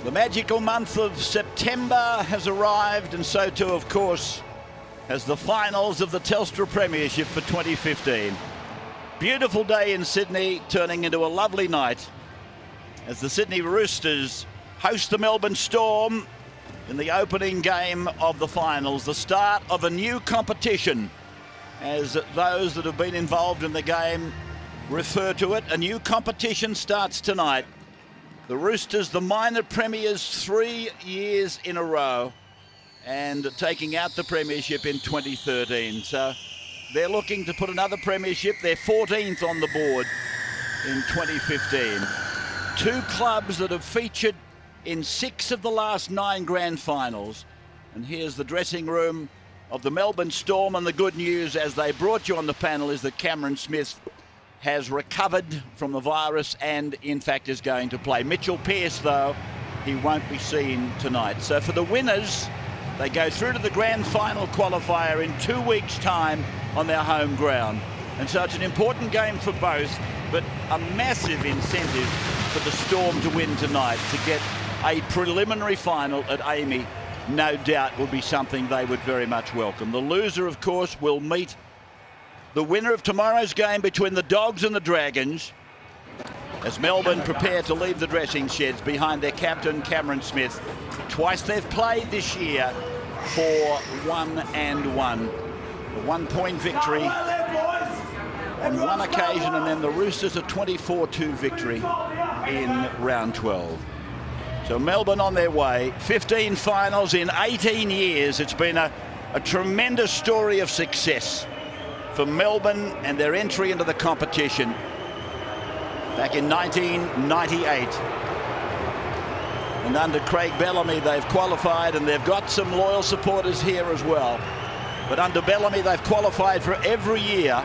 The magical month of September has arrived, and so too, of course, has the finals of the Telstra Premiership for 2015. Beautiful day in Sydney, turning into a lovely night as the Sydney Roosters host the Melbourne Storm in the opening game of the finals, the start of a new competition, as those that have been involved in the game refer to it. A new competition starts tonight. The Roosters, the minor premiers 3 years in a row, and taking out the premiership in 2013. So they're looking to put another premiership, their 14th on the board in 2015. Two clubs that have featured in 6 of the last 9 grand finals. And here's the dressing room of the Melbourne Storm, and the good news, as they brought you on the panel, is that Cameron Smith has recovered from the virus and in fact is going to play. Mitchell Pearce, though, he won't be seen tonight. So for the winners, they go through to the grand final qualifier in 2 weeks' time on their home ground. And so it's an important game for both, but a massive incentive for the Storm to win tonight. To get a preliminary final at Amy, no doubt, will be something they would very much welcome. The loser, of course, will meet the winner of tomorrow's game between the Dogs and the Dragons, as Melbourne prepare to leave the dressing sheds behind their captain, Cameron Smith. Twice they've played this year for 1-1. A 1-point victory on one occasion, and then the Roosters a 24-2 victory in round 12. So Melbourne on their way, 15 finals in 18 years. It's been a tremendous story of success for Melbourne and their entry into the competition back in 1998. And under Craig Bellamy, they've qualified, and they've got some loyal supporters here as well. But under Bellamy, they've qualified for every year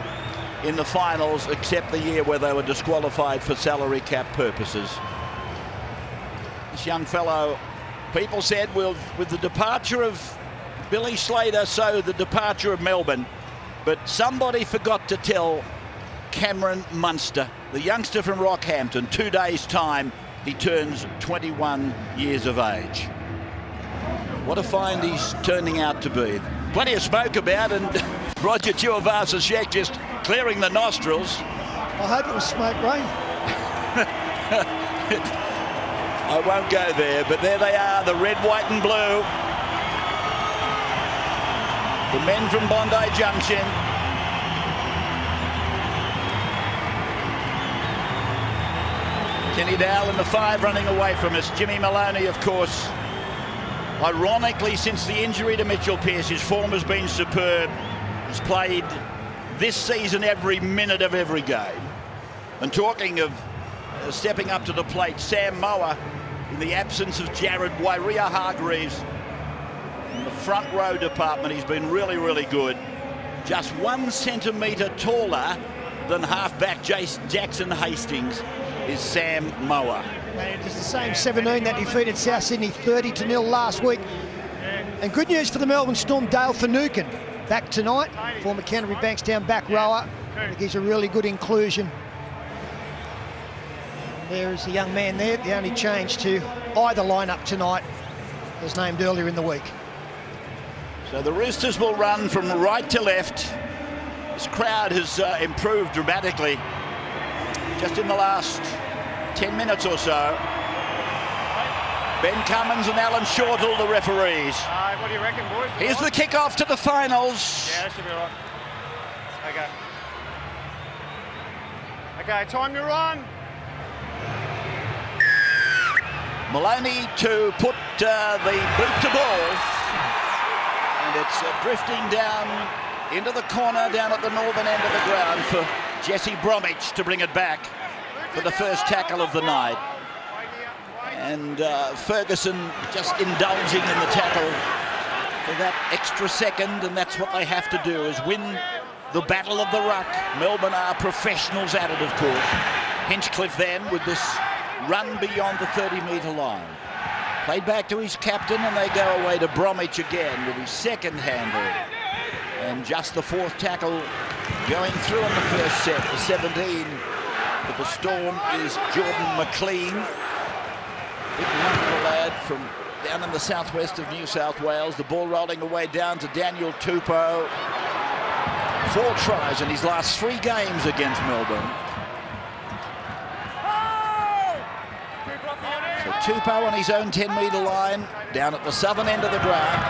in the finals except the year where they were disqualified for salary cap purposes. This young fellow, people said, with the departure of Billy Slater, so the departure of Melbourne. But somebody forgot to tell Cameron Munster, the youngster from Rockhampton, 2 days' time, he turns 21 years of age. What a find he's turning out to be. Plenty of smoke about, and Roger Tuivasa-Sheck just clearing the nostrils. I hope it was smoke, Ray. I won't go there, but there they are, the red, white and blue. The men from Bondi Junction. Kenny Dowell in the 5 running away from us. Jimmy Maloney, of course. Ironically, since the injury to Mitchell Pearce, his form has been superb. He's played this season every minute of every game. And talking of stepping up to the plate, Sam Moa, in the absence of Jared Wairia-Hargreaves, in the front row department, he's been really, really good. Just 1 centimetre taller than halfback Jackson Hastings is Sam Moa. And it's the same 17 that defeated South Sydney 30-0 last week. And good news for the Melbourne Storm, Dale Finucane back tonight, former Canterbury Bankstown back rower. I think he's a really good inclusion. There is the young man there. The only change to either lineup tonight was named earlier in the week. So the Roosters will run from right to left. This crowd has improved dramatically just in the last 10 minutes or so. Ben Cummins and Alan Shortall, the referees. What do you reckon, boys? Here's the kick-off to the finals. Yeah, that should be right. Okay, time to run. Maloney to put the boot to ball. And it's drifting down into the corner down at the northern end of the ground for Jesse Bromwich to bring it back for the first tackle of the night. And Ferguson just indulging in the tackle for that extra second, and that's what they have to do, is win the battle of the ruck. Melbourne are professionals at it, of course. Hinchcliffe then with this run beyond the 30-metre line. Played back to his captain, and they go away to Bromwich again with his second handle. And just the 4th tackle going through in the first set. The 17 for the Storm is Jordan McLean. Big wonderful lad. from down in the southwest of New South Wales. The ball rolling away down to Daniel Tupou. 4 tries in his last 3 games against Melbourne. So Tupou on his own 10-metre line, down at the southern end of the ground.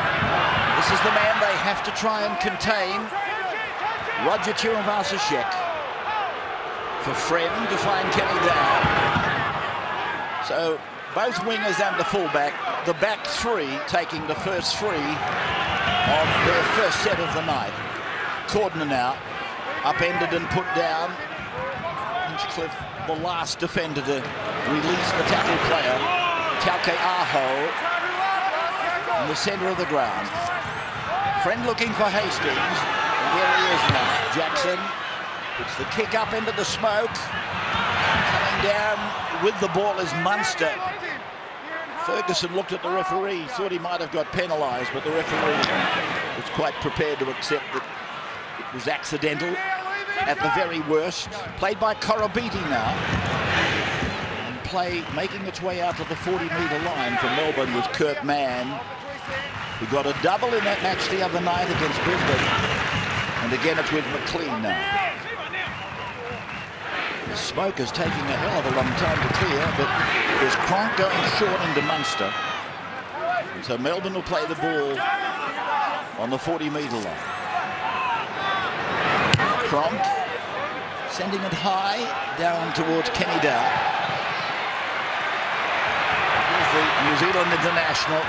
This is the man they have to try and contain. Roger Tuivasa-Sheck for Friend to find Kenny Dow. So both wingers and the fullback, the back 3 taking the first 3 of their first set of the night. Cordner now, upended and put down. Hinchcliffe, the last defender to release the tackle player. Tauke Aho in the centre of the ground. Friend looking for Hastings, and there he is now. Jackson puts the kick up into the smoke. Coming down with the ball is Munster. Ferguson looked at the referee, thought he might have got penalised, but the referee was quite prepared to accept that it was accidental at the very worst. Played by Korobiti now. And play making its way out to the 40-metre line for Melbourne with Kurt Mann, who got a double in that match the other night against Brisbane. And again it's with McLean now. The smoke is taking a hell of a long time to clear, but there's Cronk going short into Munster. And so Melbourne will play the ball on the 40-metre line. Cronk sending it high down towards Kenny Dow. Here's the New Zealand international.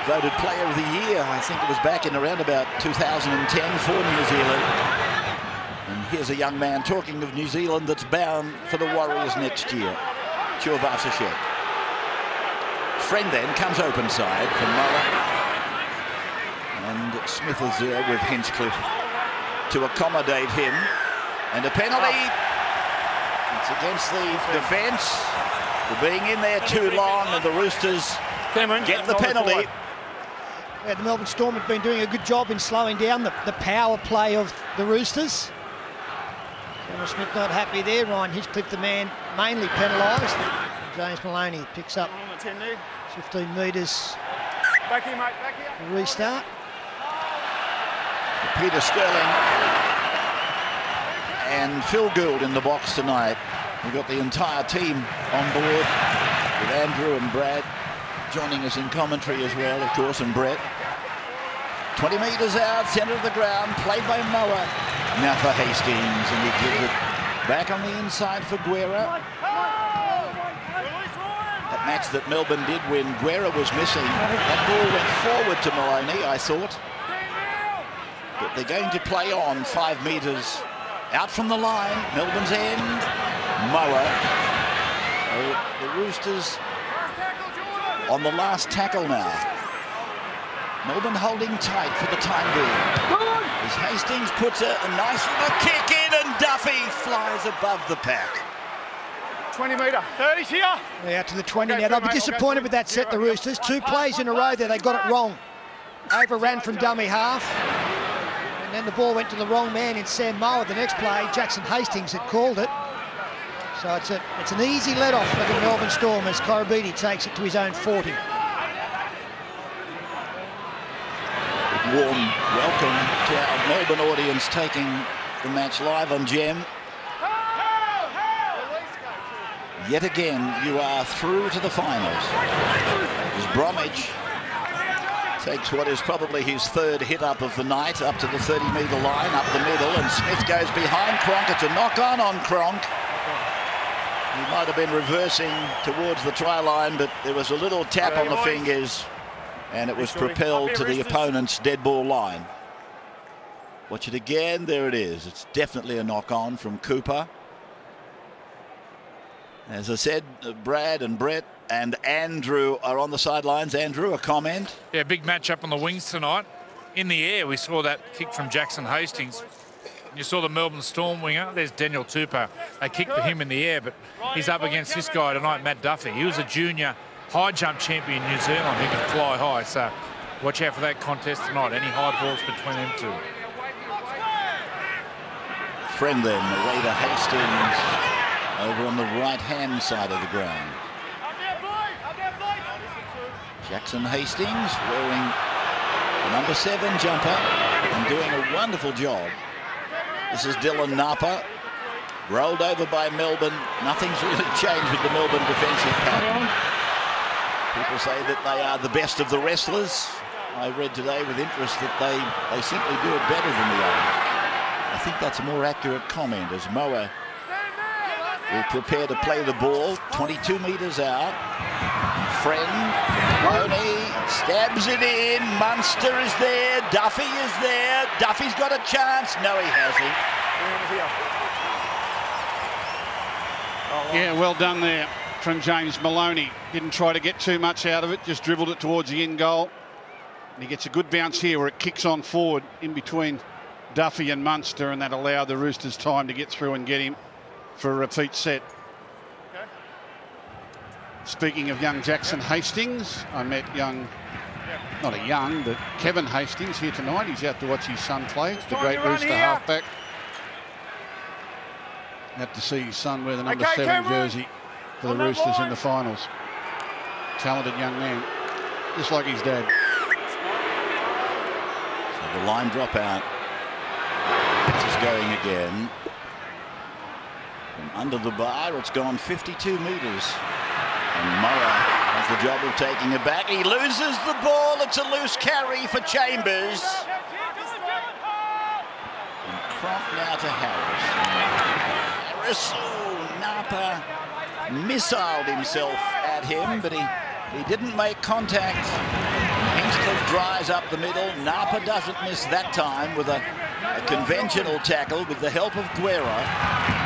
Voted Player of the Year, I think it was back in around about 2010 for New Zealand. And here's a young man talking of New Zealand that's bound for the Warriors next year. Tuivasa-Sheck. Friend then comes open side for Moa. And Smith is there with Hinchcliffe to accommodate him. And a penalty. It's against the defence for being in there too long, and the Roosters get the penalty. Yeah, the Melbourne Storm have been doing a good job in slowing down the power play of the Roosters. Cameron Smith not happy there. Ryan Hinchcliffe, the man mainly penalised. James Maloney picks up 15 metres. Back here, mate, back here. Restart. Peter Sterling and Phil Gould in the box tonight. We've got the entire team on board with Andrew and Brad joining us in commentary as well, of course, and Brett. 20 metres out, centre of the ground, played by Moa. Now for Hastings, and he gives it back on the inside for Guerra. That match that Melbourne did when Guerra was missing, that ball went forward to Maloney, I thought. But they're going to play on 5 metres out from the line. Melbourne's end. Moa. The Roosters on the last tackle now. Melbourne holding tight for the time being. As Hastings puts a nice little kick in, and Duffy flies above the pack. 20 metre. 30's here. Yeah, out to the 20 now. They'll be disappointed with that set, the Roosters. 2 plays in a row there, they got it wrong. Overran from dummy half. And then the ball went to the wrong man in Sam Moa. The next play, Jackson Hastings had called it. So it's an easy let-off for the Melbourne Storm as Korobiti takes it to his own 40. Warm welcome to our Melbourne audience taking the match live on Gem. Yet again, you are through to the finals. As Bromwich takes what is probably his 3rd hit up of the night, up to the 30-metre line, up the middle, and Smith goes behind Cronk. It's a knock-on on Cronk. He might have been reversing towards the try line, but there was a little tap on the fingers, and it was propelled to the opponent's dead ball line. Watch it again. There it is. It's definitely a knock-on from Cooper. As I said, Brad and Brett and Andrew are on the sidelines. Andrew, a comment? Yeah, big match up on the wings tonight. In the air, we saw that kick from Jackson Hastings. You saw the Melbourne Storm winger. There's Daniel Tupou. They kicked for him in the air, but he's up against this guy tonight, Matt Duffy. He was a junior high jump champion in New Zealand. He can fly high, so watch out for that contest tonight. Any high balls between them two. Friend then, away to Hastings, over on the right-hand side of the ground. Jackson Hastings wearing the number 7 jumper and doing a wonderful job. This is Dylan Napa, rolled over by Melbourne. Nothing's really changed with the Melbourne defensive pattern. People say that they are the best of the wrestlers. I read today with interest that they simply do it better than the others. I think that's a more accurate comment, as Moa will prepare to play the ball 22 metres out. Friend, Maloney stabs it in. Munster is there. Duffy is there. Duffy's got a chance. No, he hasn't. Yeah, well done there from James Maloney. Didn't try to get too much out of it, just dribbled it towards the end goal. And he gets a good bounce here where it kicks on forward in between Duffy and Munster, and that allowed the Roosters time to get through and get him for a repeat set. Okay. Speaking of young Jackson Hastings, I met not a young, but Kevin Hastings here tonight. He's out to watch his son play, the great Rooster halfback. Had to see his son wear the number 7 jersey for the Roosters in the finals. Talented young man, just like his dad. So the line drop out. This is going again. From under the bar, it's gone 52 metres. And Moa has the job of taking it back. He loses the ball. It's a loose carry for Chambers. And Cronk now to Harris. Harris, Napa missiled himself at him, but he didn't make contact. Hinchcliffe drives up the middle. Napa doesn't miss that time with a conventional tackle with the help of Guerra.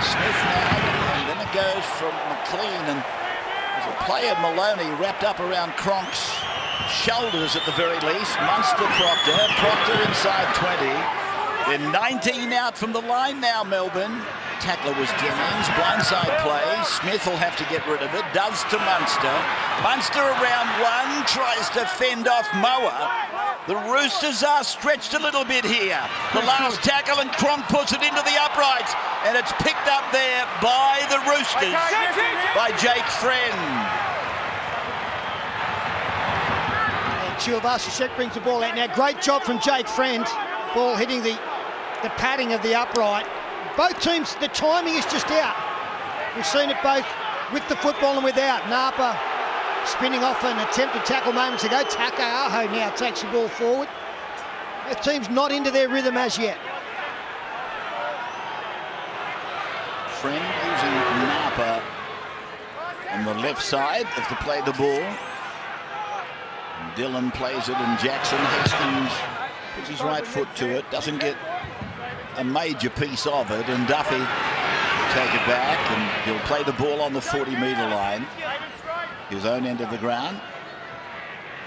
Smith now, and then it goes from McLean, and there's a play of Maloney wrapped up around Cronk's shoulders at the very least. Munster Proctor inside 20. They're 19 out from the line now, Melbourne. Tackler was Jennings, blindside play. Smith will have to get rid of it, does to Munster. Munster around 1, tries to fend off Moa. The Roosters are stretched a little bit here. The last tackle, and Cronk puts it into the uprights, and it's picked up there by the Roosters, by Jake Friend. And Tuivasa-Sheck brings the ball out now. Great job from Jake Friend. Ball hitting the padding of the upright. Both teams, the timing is just out. We've seen it both with the football and without. Napa spinning off an attempted tackle moments ago. Takaaho now takes the ball forward. The team's not into their rhythm as yet. Friend using Napa on the left side as to play the ball. And Dylan plays it, and Jackson Hastings puts his right foot to it, doesn't get a major piece of it, and Duffy will take it back, and he'll play the ball on the 40-metre line, his own end of the ground.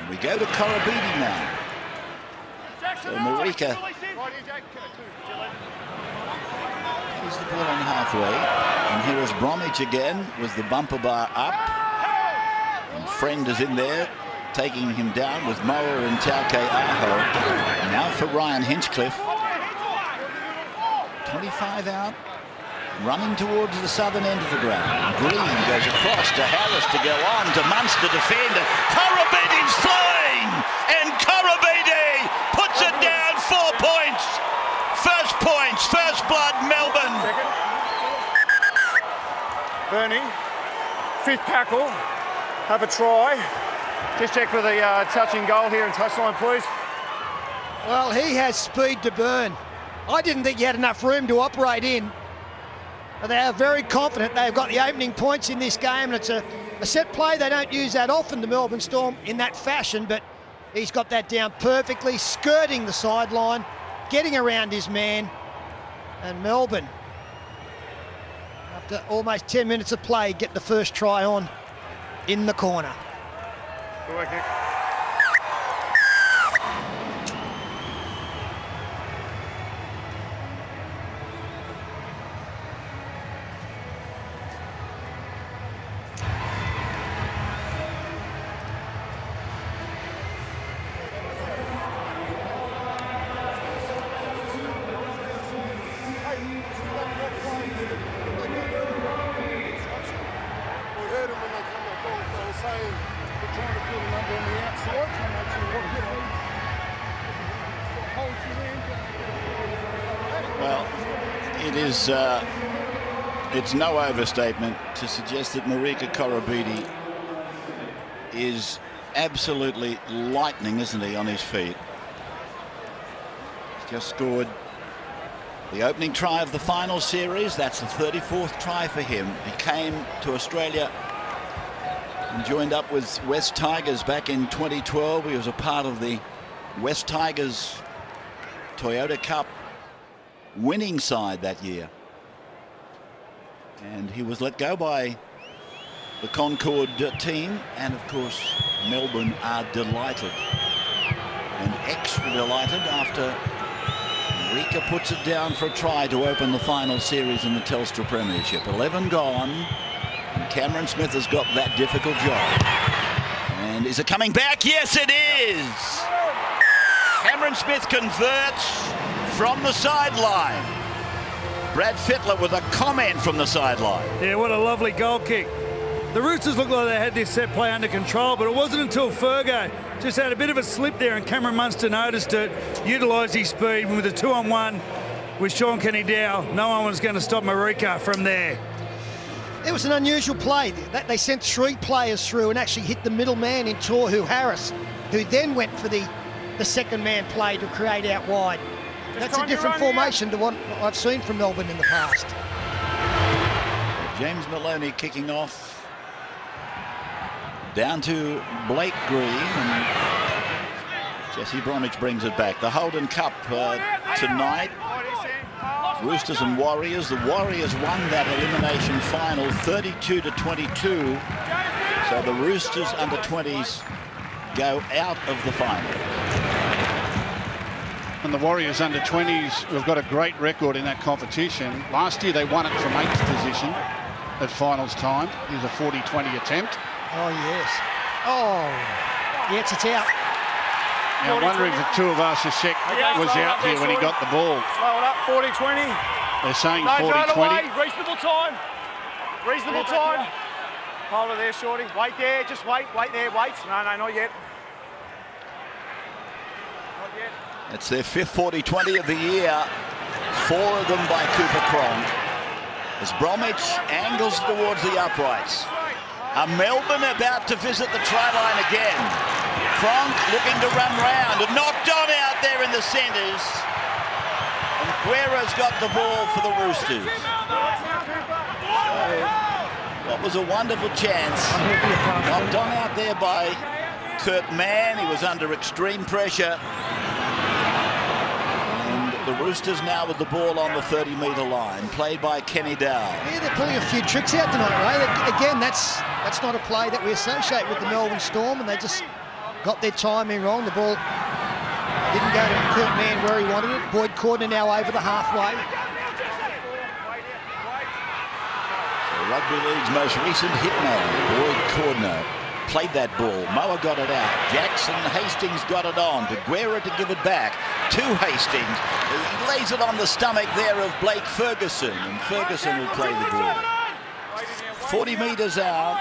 And we go to Korobidi now. So Marika is the ball on halfway, and here is Bromwich again with the bumper bar up, and Friend is in there taking him down with Moa and Takaaho. Now for Ryan Hinchcliffe. 25 out, running towards the southern end of the ground. Green goes across to Harris to go on to Munster defender. Korobidi's flying, and Korobidi puts it down. 4 points. First blood, Melbourne. Burning, 5th tackle, have a try. Just check for the touching goal here and touchline, please. Well, he has speed to burn. I didn't think he had enough room to operate in. But they are very confident they've got the opening points in this game, and it's a set play. They don't use that often, the Melbourne Storm, in that fashion, but he's got that down perfectly, skirting the sideline, getting around his man, and Melbourne, after almost 10 minutes of play, get the first try on in the corner. Good work, Nick. Well, it is. It's no overstatement to suggest that Marika Korobidi is absolutely lightning, isn't he, on his feet? He's just scored the opening try of the final series. That's the 34th try for him. He came to Australia and joined up with West Tigers back in 2012. He was a part of the West Tigers Toyota Cup winning side that year. And he was let go by the Concord team, and of course Melbourne are delighted and extra delighted after Rika puts it down for a try to open the final series in the Telstra Premiership. 11 gone, and Cameron Smith has got that difficult job. And is it coming back? Yes, it is. Cameron Smith converts from the sideline. Brad Fittler with a comment from the sideline. Yeah, what a lovely goal kick. The Roosters looked like they had this set play under control, but it wasn't until Fergo just had a bit of a slip there and Cameron Munster noticed it, utilised his speed, and with a 2-on-1 with Sean Kenny-Dow, no one was going to stop Marika from there. It was an unusual play. They sent 3 players through and actually hit the middle man in Tohu Harris, who then went for the second man play to create out wide. That's a different formation to what I've seen from Melbourne in the past. James Maloney kicking off. Down to Blake Green, and Jesse Bromwich brings it back. The Holden Cup tonight. Roosters and Warriors. The Warriors won that elimination final 32-22. So the Roosters under 20s go out of the final. And the Warriors under 20s have got a great record in that competition. Last year they won it from 8th position at finals time. It was a 40-20 attempt. Oh, yes. Oh, yes, it's out. Now, I'm wondering if the two of us, Shek was out here when he got the ball. Slow it up, 40-20. They're saying No, 40-20. reasonable time. Reasonable time. Hold it there, Shorty. Wait there, just wait. Wait there, wait. No, not yet. Not yet. It's their 5th 40-20 of the year. 4 of them by Cooper Cronk. As Bromwich angles towards the uprights. Are Melbourne about to visit the try line again? Cronk looking to run round and knocked on out there in the centres. And Guerra's got the ball for the Roosters. That was a wonderful chance. Knocked on out there by Kurt Mann. He was under extreme pressure. The Roosters now with the ball on the 30-metre line, played by Kenny-Dow. Yeah, they're pulling a few tricks out tonight, Ray. Again, that's not a play that we associate with the Melbourne Storm, and they just got their timing wrong. The ball didn't go to Kurt Mann where he wanted it. Boyd Cordner now over the halfway. So Rugby League's most recent hitman, Boyd Cordner, played that ball. Moa got it out. Jackson Hastings got it on to Guerra to give it back to Hastings. He lays it on the stomach there of Blake Ferguson, and Ferguson will play the ball. 40 metres out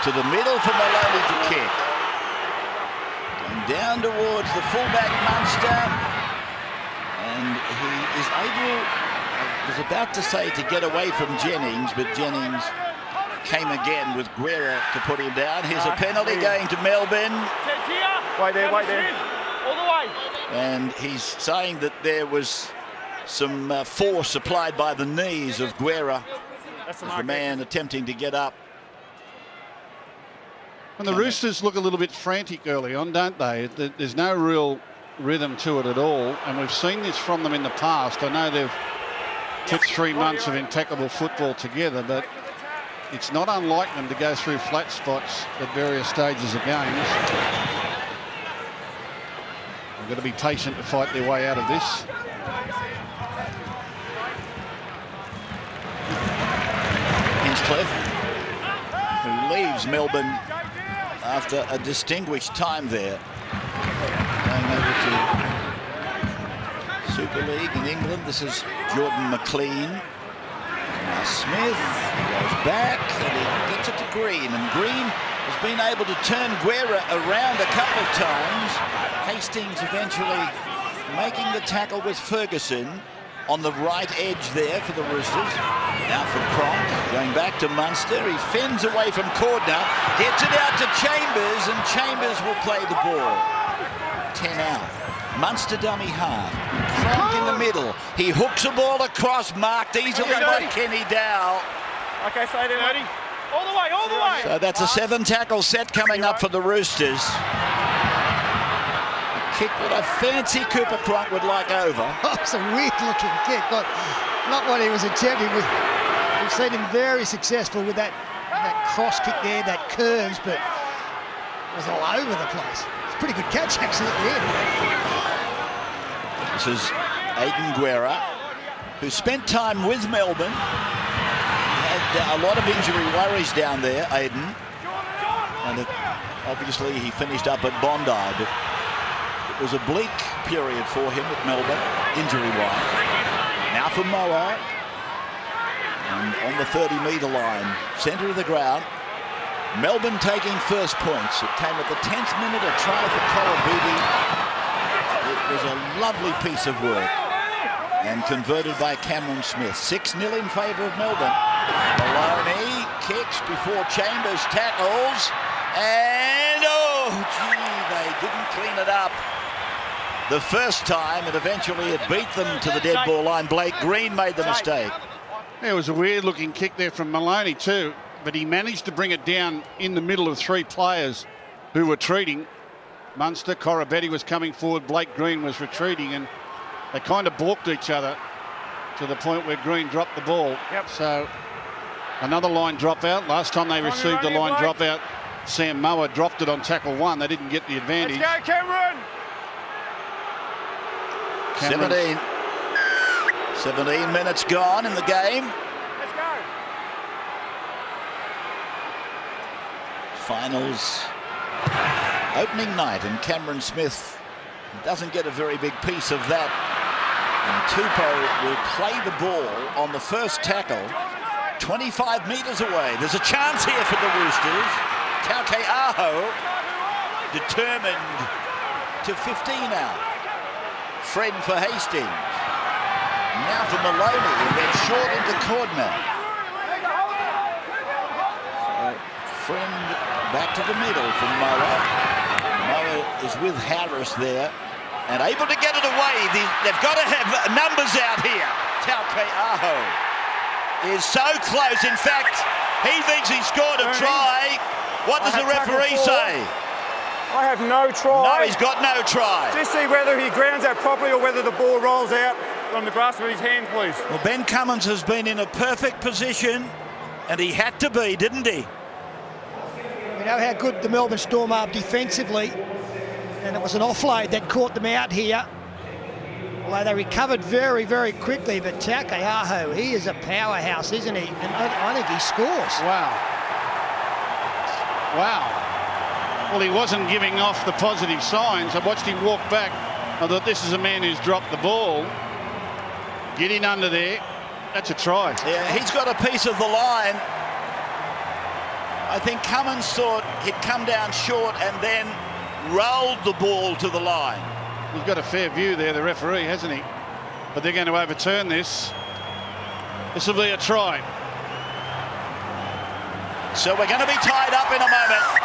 to the middle for Maloney to kick. And down towards the fullback Munster. And he is able, I was about to say, to get away from Jennings, but Jennings came again with Guerra to put him down. Here's a penalty going to Melbourne. Wait there, wait there. All the way. And he's saying that there was some force applied by the knees of Guerra as the man attempting to get up. And the Roosters look a little bit frantic early on, don't they? There's no real rhythm to it at all, and we've seen this from them in the past. I know they've took 3 months of impeccable football together, but it's not unlike them to go through flat spots at various stages of games. They've got to be patient to fight their way out of this. Hinchcliffe, who leaves Melbourne after a distinguished time there, going over to Super League in England. This is Jordan McLean. Now Smith goes back and he gets it to Green, and Green has been able to turn Guerra around a couple of times. Hastings eventually making the tackle with Ferguson on the right edge there for the Roosters. Now from Cronk, going back to Munster. He fends away from Cordner, gets it out to Chambers, and Chambers will play the ball. 10 out. Munster dummy half. Cronk in the middle. He hooks a ball across, marked easily by Kenny Dow. Okay, stay there, Eddie. All the way, all the way. So that's a 7-tackle set coming up for the Roosters. A kick that I fancy Cooper Cronk would like over. Oh, it's a weird-looking kick. Not what he was attempting. We've seen him very successful with that cross kick there, that curves, but it was all over the place. It's a pretty good catch, actually, at the end. This is Aidan Guerra, who spent time with Melbourne. Had a lot of injury worries down there, Aidan. And obviously he finished up at Bondi, but it was a bleak period for him at Melbourne, injury-wise. Now for Moa. And on the 30-metre line, centre of the ground. Melbourne taking first points. It came at the 10th minute, a try for Korobidi. It was a lovely piece of work. And converted by Cameron Smith. 6-0 in favour of Melbourne. Maloney kicks before Chambers tackles. And, oh, gee, they didn't clean it up the first time, and eventually it beat them to the dead ball line. Blake Green made the mistake. It was a weird-looking kick there from Maloney too, but he managed to bring it down in the middle of 3 players who were treating. Munster, Korobidi was coming forward, Blake Green was retreating, and they kind of balked each other to the point where Green dropped the ball. Yep. So another line dropout. Last time they received a line dropout, Sam Moa dropped it on tackle 1. They didn't get the advantage. Let's go, Cameron! 17 minutes gone in the game. Let's go! Finals opening night, and Cameron Smith doesn't get a very big piece of that. And Tupou will play the ball on the first tackle 25 metres away. There's a chance here for the Roosters. Tauke Aho determined to 15 out. Fred for Hastings. Now for Maloney, and then short into Cordner. Friend back to the middle for Moa. Moa is with Harris there and able to get it away. They've got to have numbers out here. Tauke Aho is so close. In fact, he thinks he scored a try. What does the referee say? I have no try. No, he's got no try. Just see whether he grounds out properly or whether the ball rolls out from the grasp of his hand, please. Well, Ben Cummins has been in a perfect position, and he had to be, didn't he? We know how good the Melbourne Storm are defensively, and it was an offload that caught them out here. Although they recovered very, very quickly, but Tauke Aho, he is a powerhouse, isn't he? And I think he scores. Wow. Wow. Well, he wasn't giving off the positive signs. I watched him walk back. I thought, this is a man who's dropped the ball. Get in under there. That's a try. Yeah, he's got a piece of the line. I think Cummins thought he'd come down short and then rolled the ball to the line. He's got a fair view there, the referee, hasn't he? But they're going to overturn this. This will be a try. So we're going to be tied up in a moment.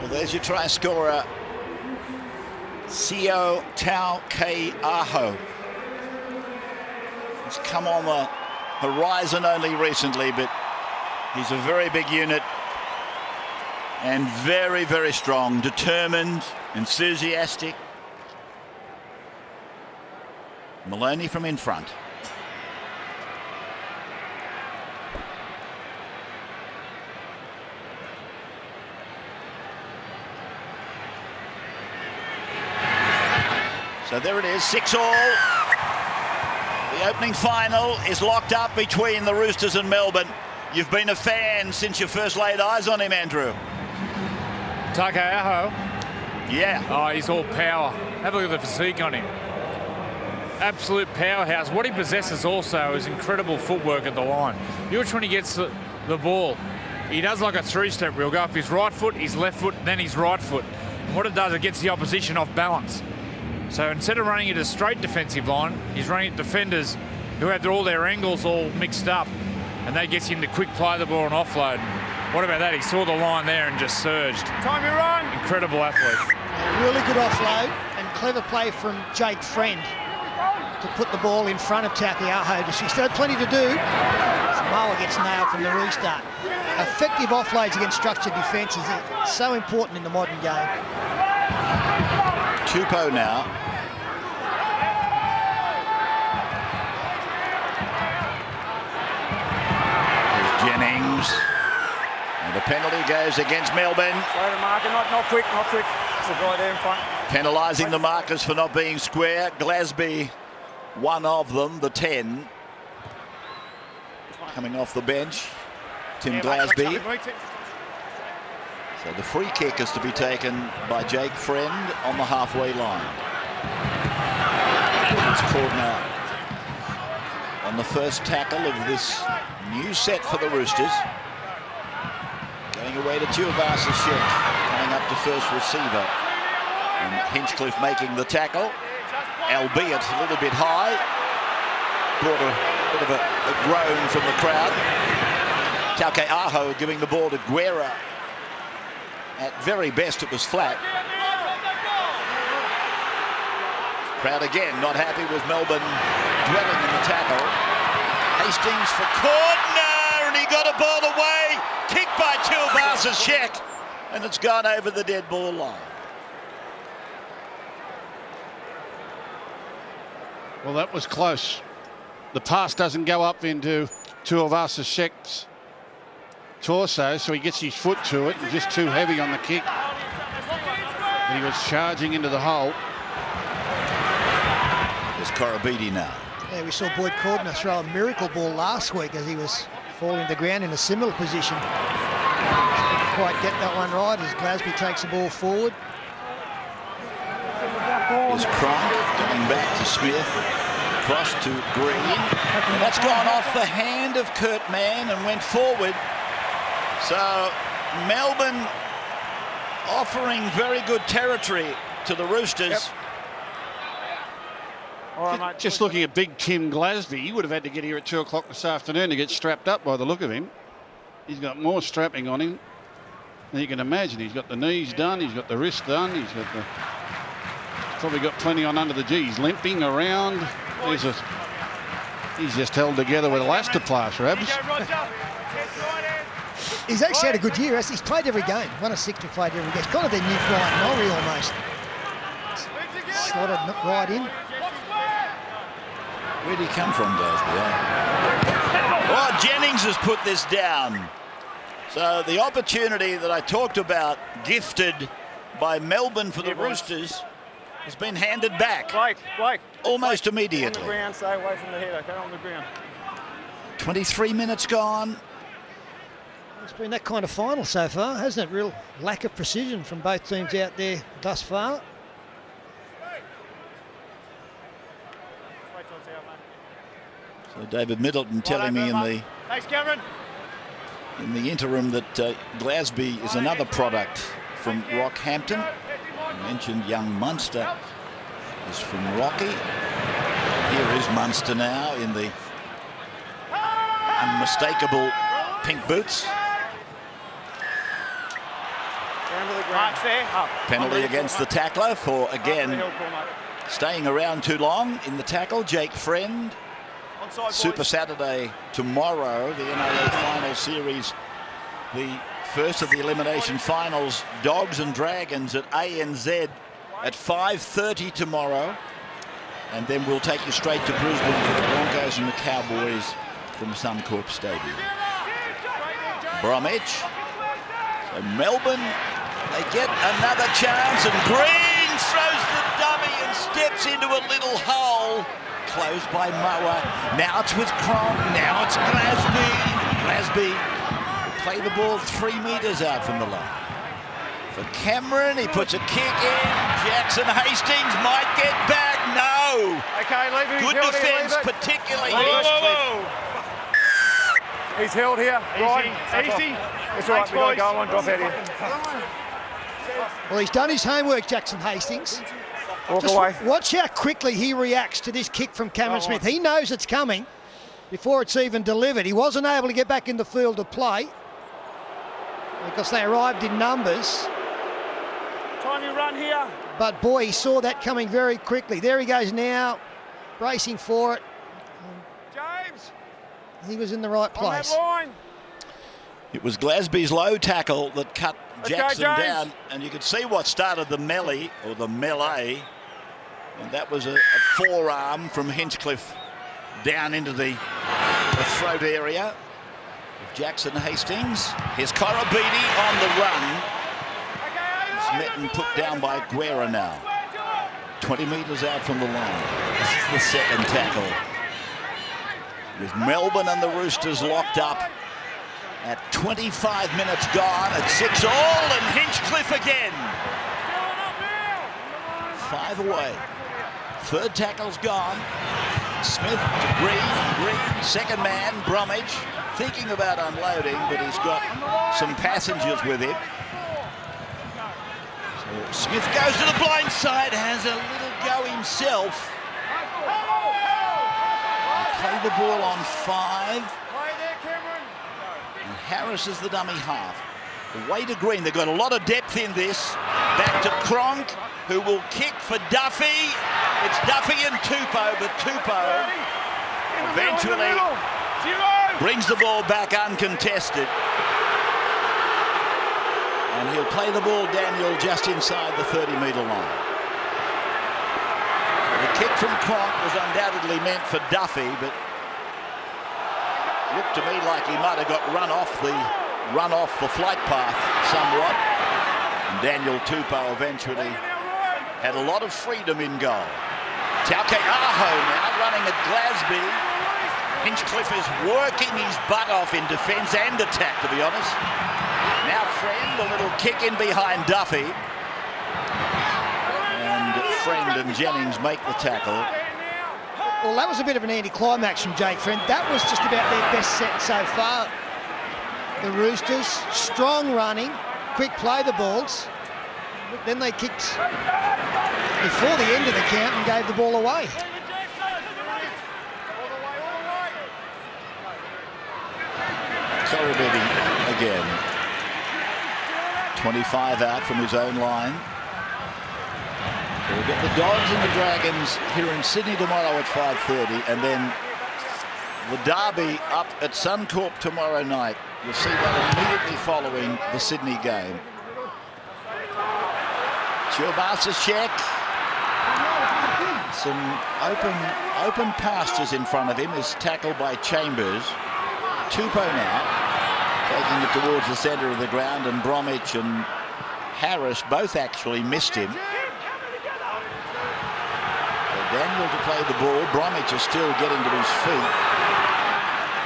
Well, there's your try scorer, Sio Tauke Aho. He's come on the horizon only recently, but he's a very big unit and very, very strong, determined, enthusiastic. Maloney from in front. So there it is, 6-all. The opening final is locked up between the Roosters and Melbourne. You've been a fan since you first laid eyes on him, Andrew. Takaaho. Yeah. Oh, he's all power. Have a look at the physique on him. Absolute powerhouse. What he possesses also is incredible footwork at the line. You watch when he gets the ball. He does like a three-step. He'll go off his right foot, his left foot, then his right foot. And what it does, it gets the opposition off balance. So instead of running it a straight defensive line, he's running at defenders who have all their angles all mixed up, and that gets him to quick play the ball and offload. What about that? He saw the line there and just surged. Time you run. Incredible athlete. Really good offload and clever play from Jake Friend to put the ball in front of Takaaho. He still had plenty to do. Samoa gets nailed from the restart. Effective offloads against structured defence is so important in the modern game. Tupou now. There's Jennings. And the penalty goes against Melbourne. Slow the marker, not quick, not quick. There's a guy there in front. Penalising the markers for not being square. Glasby, one of them, the 10. Coming off the bench, Tim Glasby. So the free kick is to be taken by Jake Friend on the halfway line. It's called now on the first tackle of this new set for the Roosters. Going away to Tuivasa-Sheck, coming up to first receiver. And Hinchcliffe making the tackle, albeit a little bit high. Brought a bit of a groan from the crowd. Takaaho giving the ball to Guerra. At very best, it was flat. Crowd again not happy with Melbourne dwelling in the tackle. Hastings for corner, and he got a ball away. Kicked by Tuivasa-Sheck, and it's gone over the dead ball line. Well, that was close. The pass doesn't go up into Tuivasa-Sheck's torso, so he gets his foot to it and just too heavy on the kick. And he was charging into the hole. There's Korobidi now. Yeah, we saw Boyd Cordner throw a miracle ball last week as he was falling to the ground in a similar position. Didn't quite get that one right as Glasby takes the ball forward. Is Cronk going back to Smith. Cross to Green. And that's gone off the hand of Kurt Mann and went forward. So Melbourne offering very good territory to the Roosters. Yep. All right, mate. Just looking at big Tim Glasby, he would have had to get here at 2 o'clock this afternoon to get strapped up by the look of him. He's got more strapping on him than you can imagine. He's got the knees done, he's got the wrist done, he's probably got plenty on under the G. He's limping around. He's just held together with elastoplast, Rabs. He's actually had a good year. He's played every game. 1 of 6 to played every game. It's kind of their new Brian Norrie almost. Slotted right in. Where'd he come from, Glasby? Oh, Jennings has put this down. So the opportunity that I talked about, gifted by Melbourne for the Roosters, has been handed back. Blake. Almost On immediately. the ground, stay away from the head, okay? On the ground. 23 minutes gone. It's been that kind of final so far, hasn't it? Real lack of precision from both teams out there thus far. So David Middleton telling me Thanks, Cameron. in the interim that Glasby is another product from Rockhampton. I mentioned young Munster is from Rocky. Here is Munster now in the unmistakable pink boots. Penalty against the tackler for, again, staying around too long in the tackle. Jake Friend. Super Saturday tomorrow, the NRL Final Series, the first of the elimination finals, Dogs and Dragons at ANZ at 5:30 tomorrow. And then we'll take you straight to Brisbane for the Broncos and the Cowboys from Suncorp Stadium. Bromwich. So Melbourne, they get another chance, and Green throws the dummy and steps into a little hole. Closed by Moa. Now it's with Cronk. Now it's Glasby. Glasby will play the ball 3 metres out from the line. For Cameron, he puts a kick in. Jackson Hastings might get back. No. Okay, leave him. Good defence, particularly Hinchcliffe. He's held here. Easy. It's all right, we've got to go on, drop out here. Well, he's done his homework, Jackson Hastings. Walk Just away. watch how quickly he reacts to this kick from Cameron Smith. He knows it's coming before it's even delivered. He wasn't able to get back in the field to play because they arrived in numbers. Time you run here. But boy, he saw that coming very quickly. There he goes now, bracing for it. James. He was in the right place. On that line. It was Glasby's low tackle that cut Jackson James. down, and you could see what started the melee, or the melee, and that was a forearm from Hinchcliffe down into the throat area of Jackson Hastings. Here's Korobidi on the run. He's met and put down by Guerra now. 20 metres out from the line. This is the second tackle. With Melbourne and the Roosters locked up at 25 minutes gone at 6 all, and Hinchcliffe again. 5 away. Third tackle's gone. Smith to Green, second man, Bromwich, thinking about unloading, but he's got some passengers with him. So Smith goes to the blind side, has a little go himself. Play the ball on 5. And Harris is the dummy half. Away to Green. They've got a lot of depth in this. Back to Cronk, who will kick for Duffy. It's Duffy and Tupou, but Tupou eventually brings the ball back uncontested. And he'll play the ball, Daniel, just inside the 30-metre line. The kick from Cronk was undoubtedly meant for Duffy, but looked to me like he might have got run off the flight path somewhat. And Daniel Tupou eventually had a lot of freedom in goal. Tauke Aho now running at Glasby. Hinchcliffe is working his butt off in defence and attack, to be honest. Now Friend, a little kick in behind Duffy. And Friend and Jennings make the tackle. Well, that was a bit of an anticlimax from Jake Friend. That was just about their best set so far. The Roosters, strong running, quick play the balls. Then they kicked before the end of the count and gave the ball away. Korobidi again. 25 out from his own line. We'll get the Dogs and the Dragons here in Sydney tomorrow at 5:30, and then the derby up at Suncorp tomorrow night. We'll see that immediately following the Sydney game. Chuvasashek. Some open pastures in front of him. Is tackled by Chambers. Tupou now taking it towards the centre of the ground, and Bromwich and Harris both actually missed him. Daniel to play the ball. Bromwich is still getting to his feet.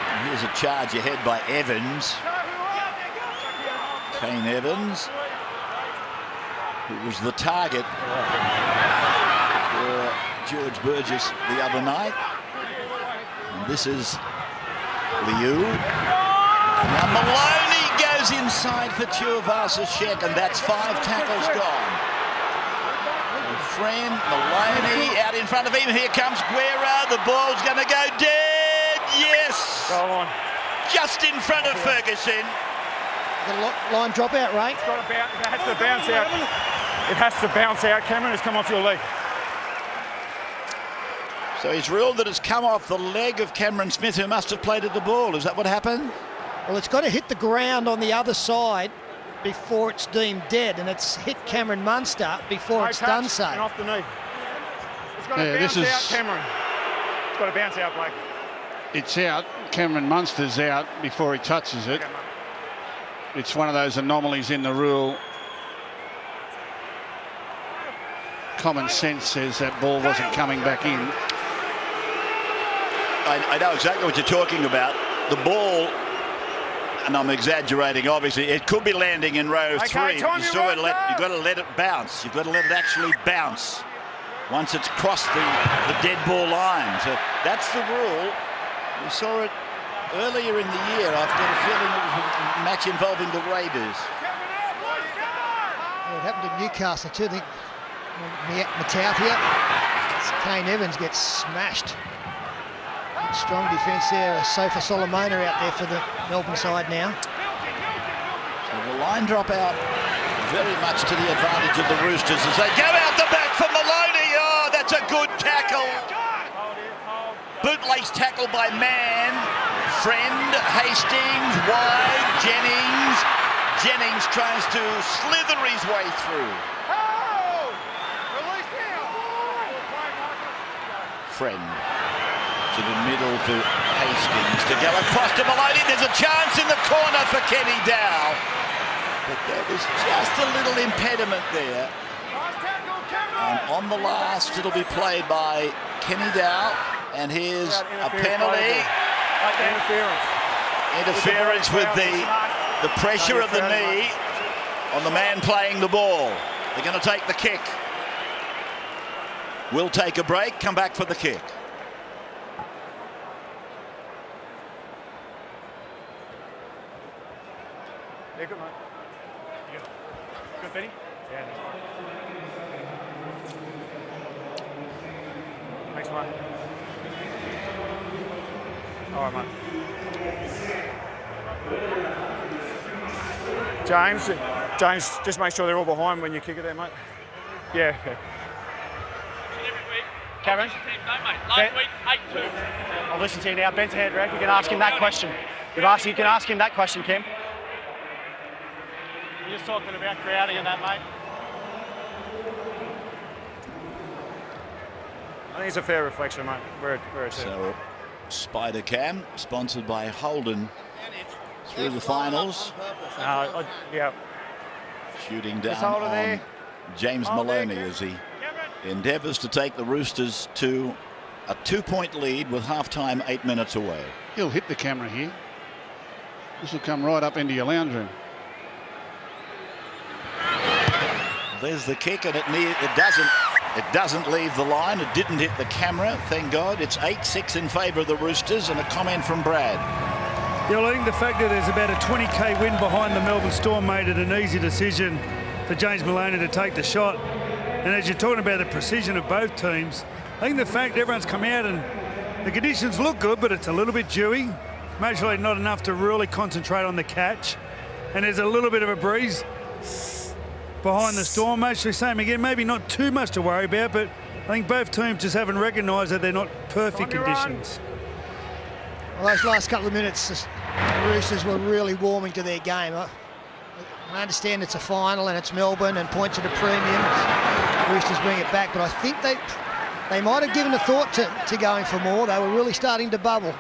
And here's a charge ahead by Evans. Kane Evans, who was the target for George Burgess the other night. And this is Liu. Now Maloney goes inside for Tuivasa-Sheck, and that's 5 tackles gone. Friend, Maloney out in front of him. Here comes Guerra. The ball's going to go dead. Yes. Go on. Just in front of Ferguson. The line drop out, Ray. It's got to bounce. It has to bounce out. It has to bounce out. Cameron has come off your leg. So he's ruled that it's come off the leg of Cameron Smith, who must have played at the ball. Is that what happened? Well, it's got to hit the ground on the other side before it's deemed dead, and it's hit Cameron Munster before it's done so. And off the knee. It's got to bounce out, Cameron. It's got to bounce out, Blake. It's out. Cameron Munster's out before he touches it. It's one of those anomalies in the rule. common sense says that ball wasn't coming back in. I know exactly what you're talking about. The ball, and I'm exaggerating, obviously, it could be landing in row three. You've got to let it bounce. You've got to let it actually bounce once it's crossed the dead ball line. So that's the rule. We saw it earlier in the year. I've got a feeling it was a match involving the Raiders. Well, it happened to Newcastle too. I think Matautia, Kane Evans gets smashed. Strong defence there. Sofa Solomona out there for the Melbourne side now. So the line drop out very much to the advantage of the Roosters as they go out the back for Maloney. Oh, that's a good tackle. Bootlace tackle by Mann. Friend, Hastings, wide, Jennings tries to slither his way through. Friend to the middle to Hastings to go across to Maloney. There's a chance in the corner for Kenny Dow. But there was just a little impediment there. And on the last, it'll be played by Kenny Dow. And here's a penalty. Interference with the pressure of the knee on the man playing the ball. They're going to take the kick. We'll take a break, come back for the kick. Yeah, good, mate. You good? Good, Benny? Yeah. Thanks, mate. All right, mate. James, just make sure they're all behind when you kick it there, mate. Yeah. Cameron? Last week, 8-2. I'll listen to you now. Ben's hand rep. You can ask him that question. You can ask him that question, Kim. You're just talking about crowding and that, mate. I think it's a fair reflection, mate. We're a team. So, Spider Cam, sponsored by Holden, through the finals. Yeah. Shooting down on James Maloney as he endeavours to take the Roosters to a 2-point lead with half-time 8 minutes away. He'll hit the camera here. This will come right up into your lounge room. There's the kick, and it doesn't leave the line. It didn't hit the camera, thank God. It's 8-6 in favour of the Roosters, and a comment from Brad. Yeah, well, I think the fact that there's about a 20k win behind the Melbourne Storm made it an easy decision for James Maloney to take the shot. And as you're talking about the precision of both teams, I think the fact everyone's come out and the conditions look good, but it's a little bit dewy. Mostly not enough to really concentrate on the catch. And there's a little bit of a breeze behind the Storm. Mostly same again, maybe not too much to worry about, but I think both teams just haven't recognised that they're not perfect conditions. Well, those last couple of minutes, the Roosters were really warming to their game. I understand it's a final and it's Melbourne and points at a premium. The Roosters bring it back, but I think they might have given a thought to going for more. They were really starting to bubble.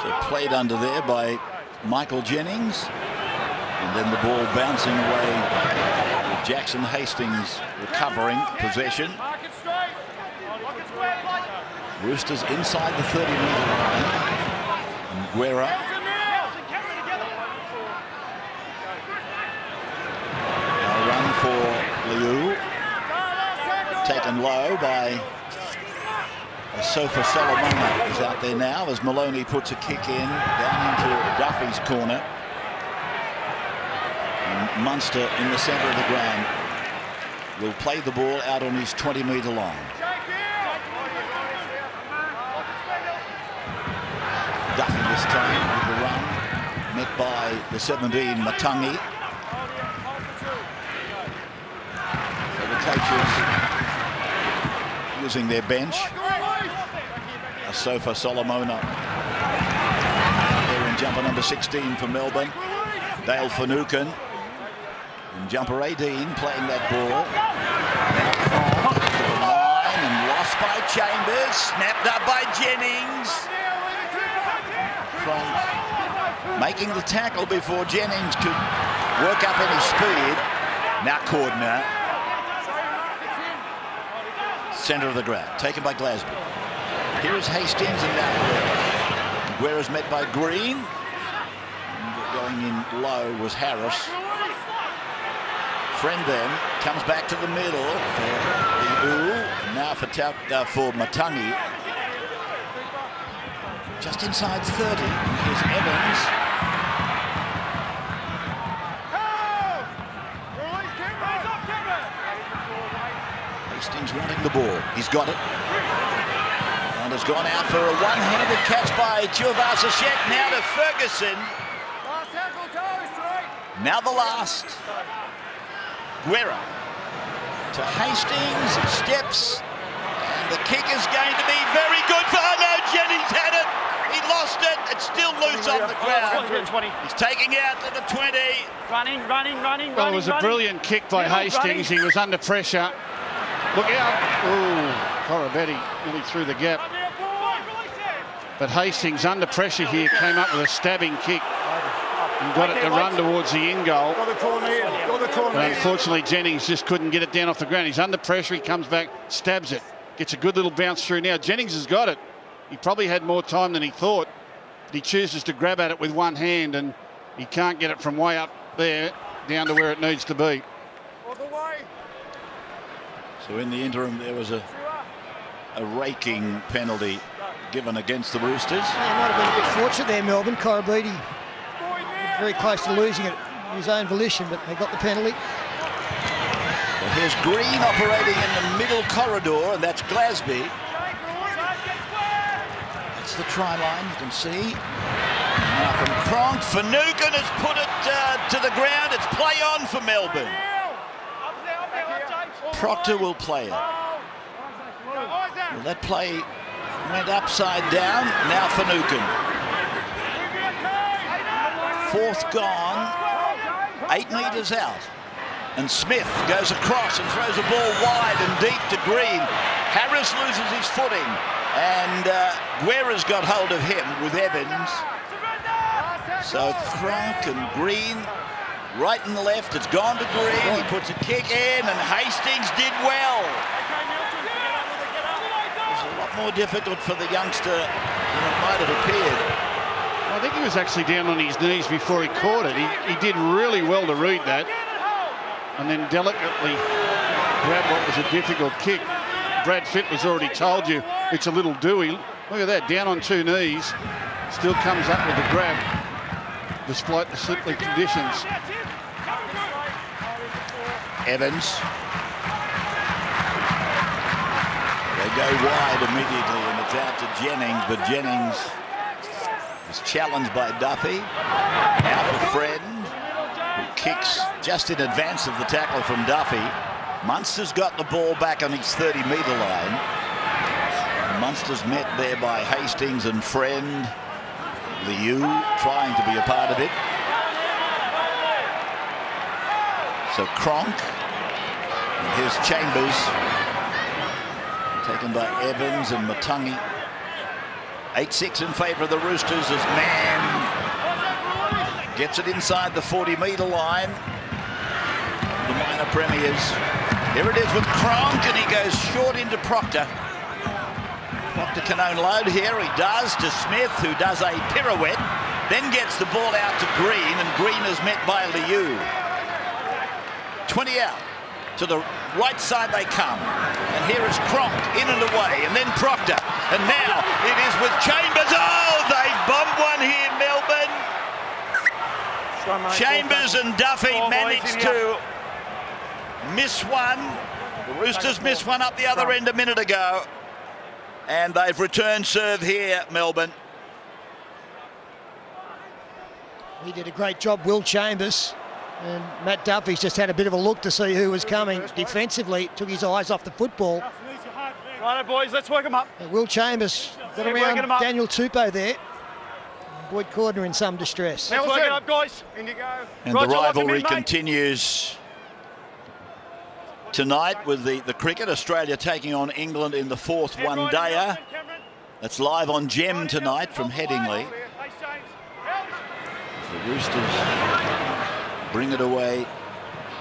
So played under there by Michael Jennings, and then the ball bouncing away with Jackson Hastings recovering possession. Roosters inside the 30-metre line. And Guerra a run for Liu. Taken low by Sofa Solomona is out there now as Maloney puts a kick in down into Duffy's corner. And Munster in the centre of the ground will play the ball out on his 20-metre line. Duffy this time with the run, met by the 17 Matangi. So the coaches using their bench. Sofa Solomona there in jumper number 16 for Melbourne. Dale Finucane in jumper 18 playing that ball. To the line and lost by Chambers. Snapped up by Jennings. making the tackle before Jennings could work up any speed. Now Cordner. Centre of the ground, taken by Glasby. Here is Hastings and now Guerra's met by Green. And going in low was Harris. Friend then comes back to the middle for the Ooh. Now for Matangi. Just inside 30. Here's Evans. Hastings wanting the ball. He's got it. And has gone out for a one-handed catch by Tuivasa-Sheck. Now to Ferguson. Now the last. Guerra to Hastings. Steps. And the kick is going to be very good for... Oh no, Jennings had it. He lost it. It's still loose on the ground. He's taking out to the 20. Running. Well, it was a brilliant kick by Hastings. He was under pressure. Look out. Ooh, Corabetti nearly through the gap. But Hastings, under pressure here, came up with a stabbing kick and got it to run towards the in goal. But unfortunately, Jennings just couldn't get it down off the ground. He's under pressure. He comes back, stabs it. Gets a good little bounce through now. Jennings has got it. He probably had more time than he thought. But he chooses to grab at it with one hand, and he can't get it from way up there down to where it needs to be. So in the interim, there was a raking penalty given against the Roosters. They might have been a bit fortunate there, Melbourne. Corabetti very close to losing it of his own volition, but they got the penalty. Well, here's Green operating in the middle corridor, and that's Glasby. That's the try line, you can see. Now from Cronk, Finucane has put it to the ground. It's play on for Melbourne. Proctor will play it. Well, that play went upside down. Now Finucane. Fourth gone. 8 metres out. And Smith goes across and throws a ball wide and deep to Green. Harris loses his footing. And Guerra's got hold of him with Evans. So Cronk and Green. Right and left, it's gone to Green. He puts a kick in, and Hastings did well. It was a lot more difficult for the youngster than it might have appeared. I think he was actually down on his knees before he caught it. He did really well to read that, and then delicately grabbed what was a difficult kick. Brad Fitt was already told you it's a little dewy. Look at that, down on 2 knees, still comes up with the grab, despite the slippery conditions. Evans. They go wide immediately, and it's out to Jennings, but Jennings is challenged by Duffy. Now for Friend, who kicks just in advance of the tackle from Duffy. Munster's got the ball back on his 30-metre line. Munster's met there by Hastings and Friend. Liu trying to be a part of it. So Cronk. And here's Chambers. Taken by Evans and Matangi. 8-6 in favour of the Roosters as Mann gets it inside the 40-metre line. The minor premiers. Here it is with Cronk, and he goes short into Proctor. Proctor can unload here. He does to Smith, who does a pirouette, then gets the ball out to Green, and Green is met by Liu. 20 out. To the right side they come. And here is Cronk in and away, and then Proctor. And now it is with Chambers. Oh, they've bombed one here, Melbourne. Chambers and Duffy managed to miss one. The Roosters missed one up the other end a minute ago. And they've returned serve here, Melbourne. He did a great job, Will Chambers. And Matt Duffy's just had a bit of a look to see who was coming. Defensively, took his eyes off the football. Righto, boys, let's work them up. And Will Chambers got around Daniel Tupou there. Boyd Cordner in some distress. Let's work it up, guys. In you go. And Roger, the rivalry continues tonight with the cricket. Australia taking on England in the 4th one-dayer. That's live on Gem tonight from Headingley. Roosters bring it away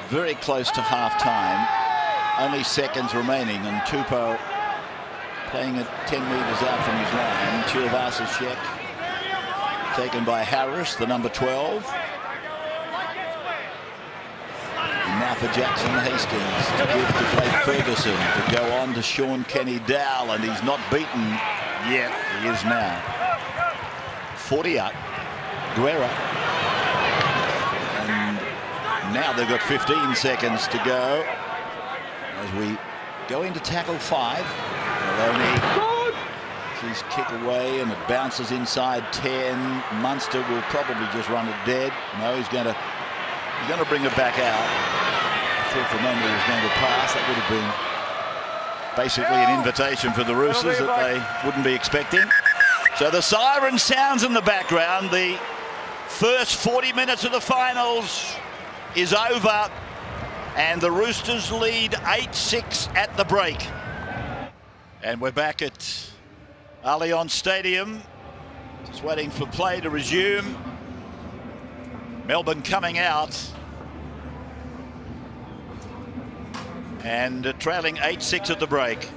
very close to half-time. Only seconds remaining, and Tupou playing it 10 metres out from his line. Tuivasa-Sheck taken by Harris, the number 12. And now for Jackson Hastings to give to Blake Ferguson to go on to Sean Kenny Dowell, and he's not beaten yet. He is now. 40 up. Guerra. And now they've got 15 seconds to go as we go into tackle 5. Maloney sees kick away and it bounces inside 10. Munster will probably just run it dead. No, he's going to bring it back out. I thought for a moment he was going to pass. That would have been basically an invitation for the Roosters that they wouldn't be expecting. So the siren sounds in the background. The first 40 minutes of the finals is over, and the Roosters lead 8-6 at the break. And we're back at Allianz Stadium, just waiting for play to resume. Melbourne coming out and trailing 8-6 at the break.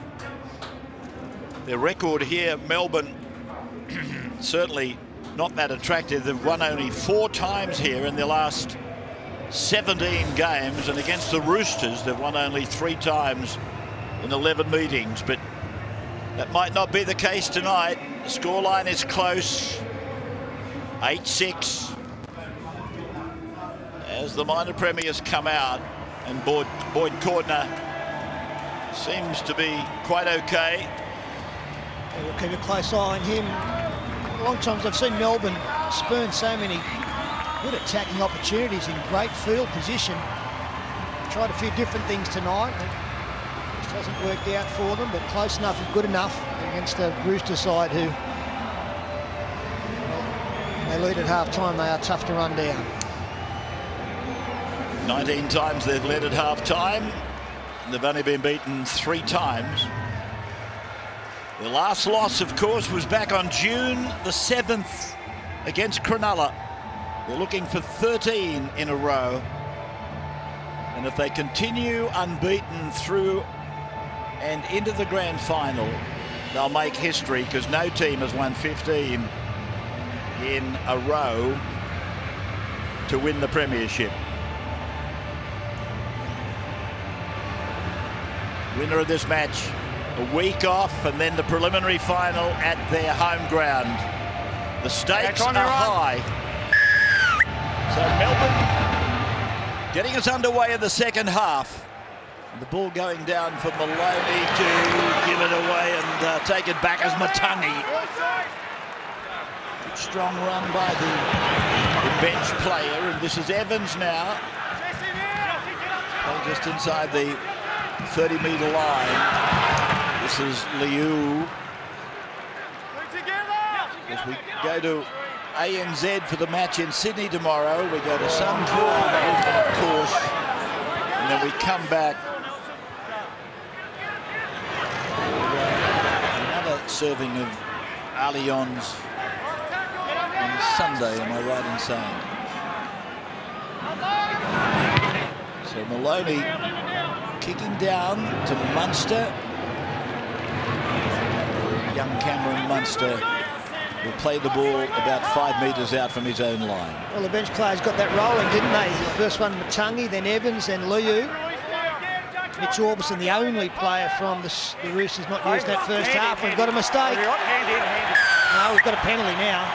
Their record here, Melbourne, certainly not that attractive. They've won only 4 times here in their last 17 games, and against the Roosters they've won only 3 times in 11 meetings, but that might not be the case tonight. The scoreline is close, 8-6, as the minor premiers come out, and Boyd Cordner seems to be quite okay. We'll keep a close eye on him. Long times I've seen Melbourne spurn so many good attacking opportunities in great field position. Tried a few different things tonight. It just hasn't worked out for them, but close enough and good enough against the Rooster side who, well, when they lead at half-time, they are tough to run down. 19 times they've led at half-time, and they've only been beaten 3 times. The last loss, of course, was back on June the 7th against Cronulla. They're looking for 13 in a row. And if they continue unbeaten through and into the grand final, they'll make history, because no team has won 15 in a row to win the premiership. Winner of this match, a week off, and then the preliminary final at their home ground. The stakes are high. So Melbourne getting us underway in the second half. And the ball going down for Maloney to give it away and take it back as Matangi. Good strong run by the bench player, and this is Evans now. Playing just inside the 30-metre line. This is Liu. As we go to ANZ for the match in Sydney tomorrow, we go to Suncorp, of course, and then we come back. Another serving of Allianz on Sunday, am I right in saying? So Maloney kicking down to Munster. Young Cameron Munster will play the ball about 5 metres out from his own line. Well, the bench players got that rolling, didn't they? The first one, Matangi, then Evans, then Liu. Mitch Orbison, the only player from the Roosters not used that first half. We've got a mistake. No, we've got a penalty now.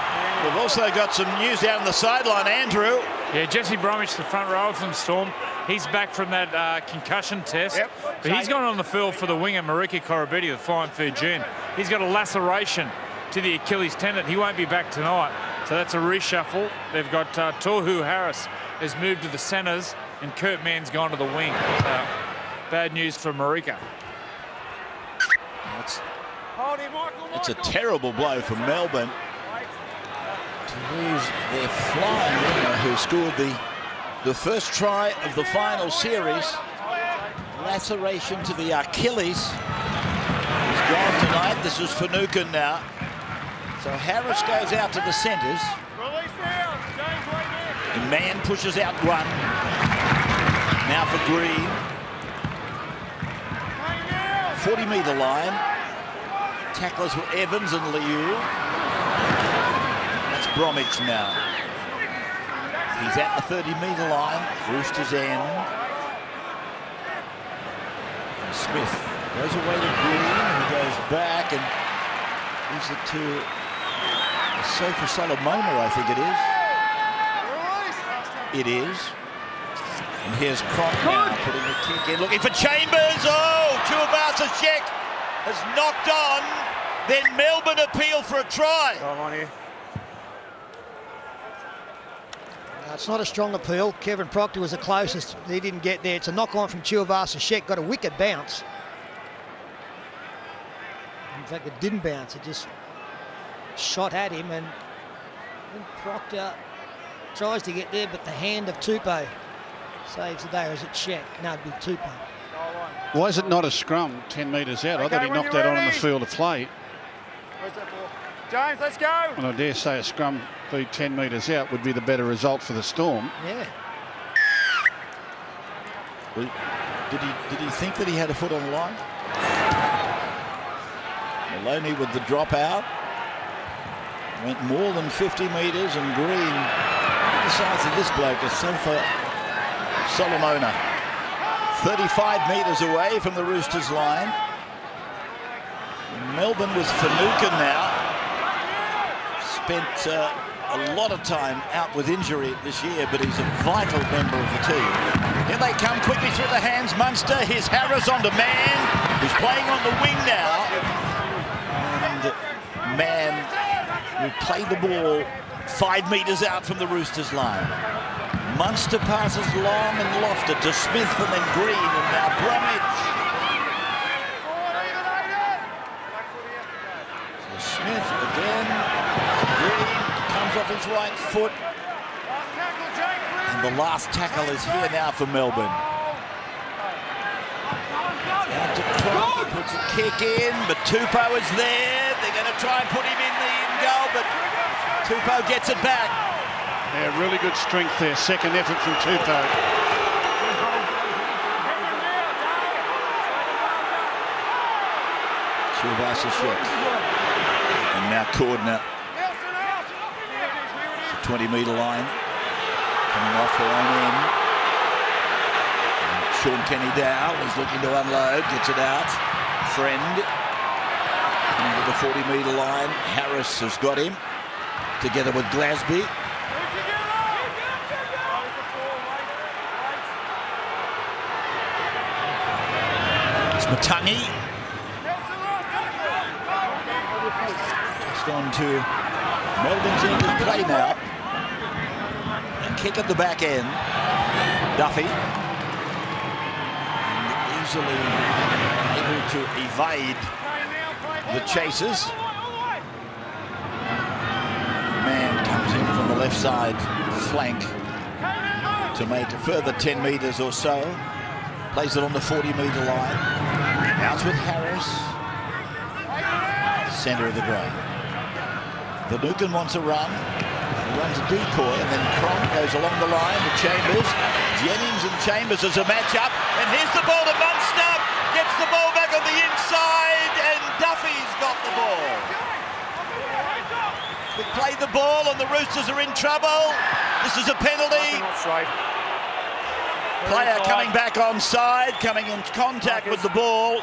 We've also got some news down the sideline, Andrew. Yeah, Jesse Bromwich, the front row from Storm. He's back from that concussion test, but he's gone on the field for the winger, Marika Koroibete, the fine for June. He's got a laceration to the Achilles tendon. He won't be back tonight, so that's a reshuffle. They've got Tohu Harris has moved to the centres, and Kurt Mann's gone to the wing. So, bad news for Marika. It's a terrible blow for Melbourne to lose their flying winger who scored the first try of the final series. Laceration to the Achilles. He's gone tonight. This is Finucane now. So Harris goes out to the centres. Man pushes out one. Now for Green. 40-metre line. Tacklers were Evans and Liu. That's Bromwich now. He's at the 30-metre line. Roosters end. And Smith goes away to Green, who goes back and gives it to Sofa Solomona, I think it is. It is. And here's Cronk now putting the kick in, looking for Chambers. Oh, Tuivasa-Sheck has knocked on. Then Melbourne appeal for a try. On here. It's not a strong appeal. Kevin Proctor was the closest. He didn't get there. It's a knock-on from Tuivasa-Sheck. Got a wicked bounce. In fact, it didn't bounce. It just shot at him, and Proctor tries to get there, but the hand of Tupou saves the day. Or is it Sheck? No, it'd be Tupou. Why is it not a scrum 10 metres out? I thought he knocked that on in the field of play. Where's that ball? James, let's go. And I dare say a scrum feed 10 metres out would be the better result for the Storm. Yeah. Well, did he think that he had a foot on the line? Maloney with the dropout. Went more than 50 metres, and Green, the size of this bloke, is Sofa Solomona. 35 metres away from the Roosters line. Melbourne with Finucane now. Spent a lot of time out with injury this year, but he's a vital member of the team. Here they come quickly through the hands. Munster, here's Harris on to Mann, who's playing on the wing now. And Mann will play the ball 5 metres out from the Roosters line. Munster passes long and lofted to Smith and then Green, and now Bromwich. So Smith again. Green comes off his right foot. And the last tackle is here now for Melbourne. Out to Cronk, he puts a kick in, but Tupou is there. They're going to try and put him in the in-goal, but Tupou gets it back. Yeah, really good strength there. Second effort from Tupou. Tuivasa-Sheck. And now Cordner. 20-metre line. Coming off her own end. And Sean Kenny-Dow is looking to unload. Gets it out. Friend. Into the 40-metre line. Harris has got him. Together with Glasby. It's Matangi. Just on to Melbourne's end of play now. A kick at the back end. Duffy. And easily able to evade the chasers. Man comes in from the left side flank to make a further 10 metres or so. Plays it on the 40-metre line. Out with Harris. Centre of the ground. Finucane wants a run. He runs a decoy, and then Cronk goes along the line to Chambers. Jennings and Chambers as a match-up. And here's the ball to Munster. Gets the ball back on the inside, and Duffy's got the ball. They play the ball, and the Roosters are in trouble. This is a penalty. Player coming back onside, coming in contact with the ball.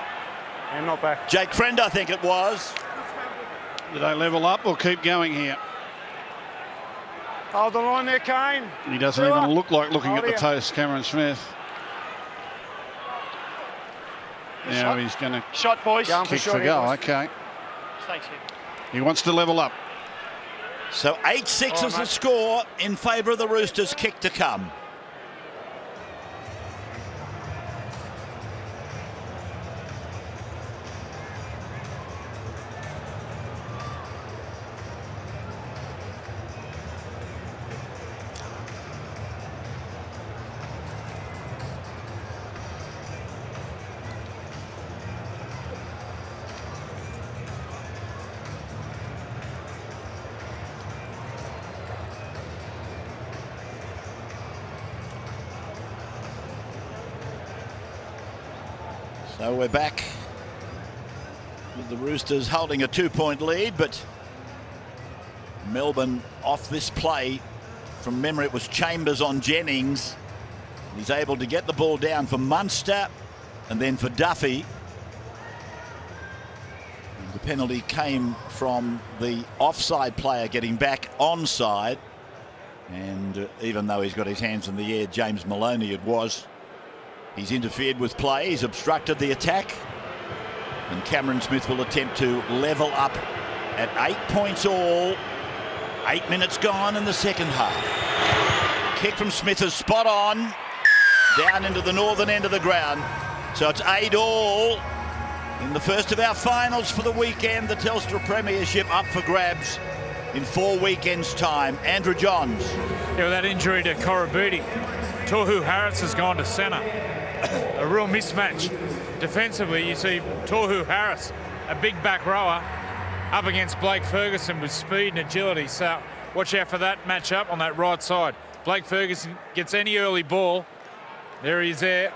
And not back. Jake Friend, I think it was. Do they level up or keep going here? Hold the line there, Kane. He doesn't even look like looking at the post, Cameron Smith. Now he's going to Shot, boys. kick for goal. Okay. Thanks, He wants to level up. So 8-6 is the score in favour of the Roosters. Kick to come. So we're back with the Roosters holding a 2-point lead, but Melbourne off this play. From memory, it was Chambers on Jennings. He's able to get the ball down for Munster and then for Duffy. And the penalty came from the offside player getting back onside. And even though he's got his hands in the air, James Maloney it was, he's interfered with play. He's obstructed the attack. And Cameron Smith will attempt to level up at 8 points all. 8 minutes gone in the second half. Kick from Smith is spot on. Down into the northern end of the ground. So it's 8 all in the first of our finals for the weekend. The Telstra Premiership up for grabs in 4 weekends' time. Andrew Johns. Yeah, with that injury to Korobuti, Tohu Harris has gone to centre. A real mismatch. Defensively, you see Tohu Harris, a big back rower, up against Blake Ferguson with speed and agility. So watch out for that matchup on that right side. Blake Ferguson gets any early ball. There he is there.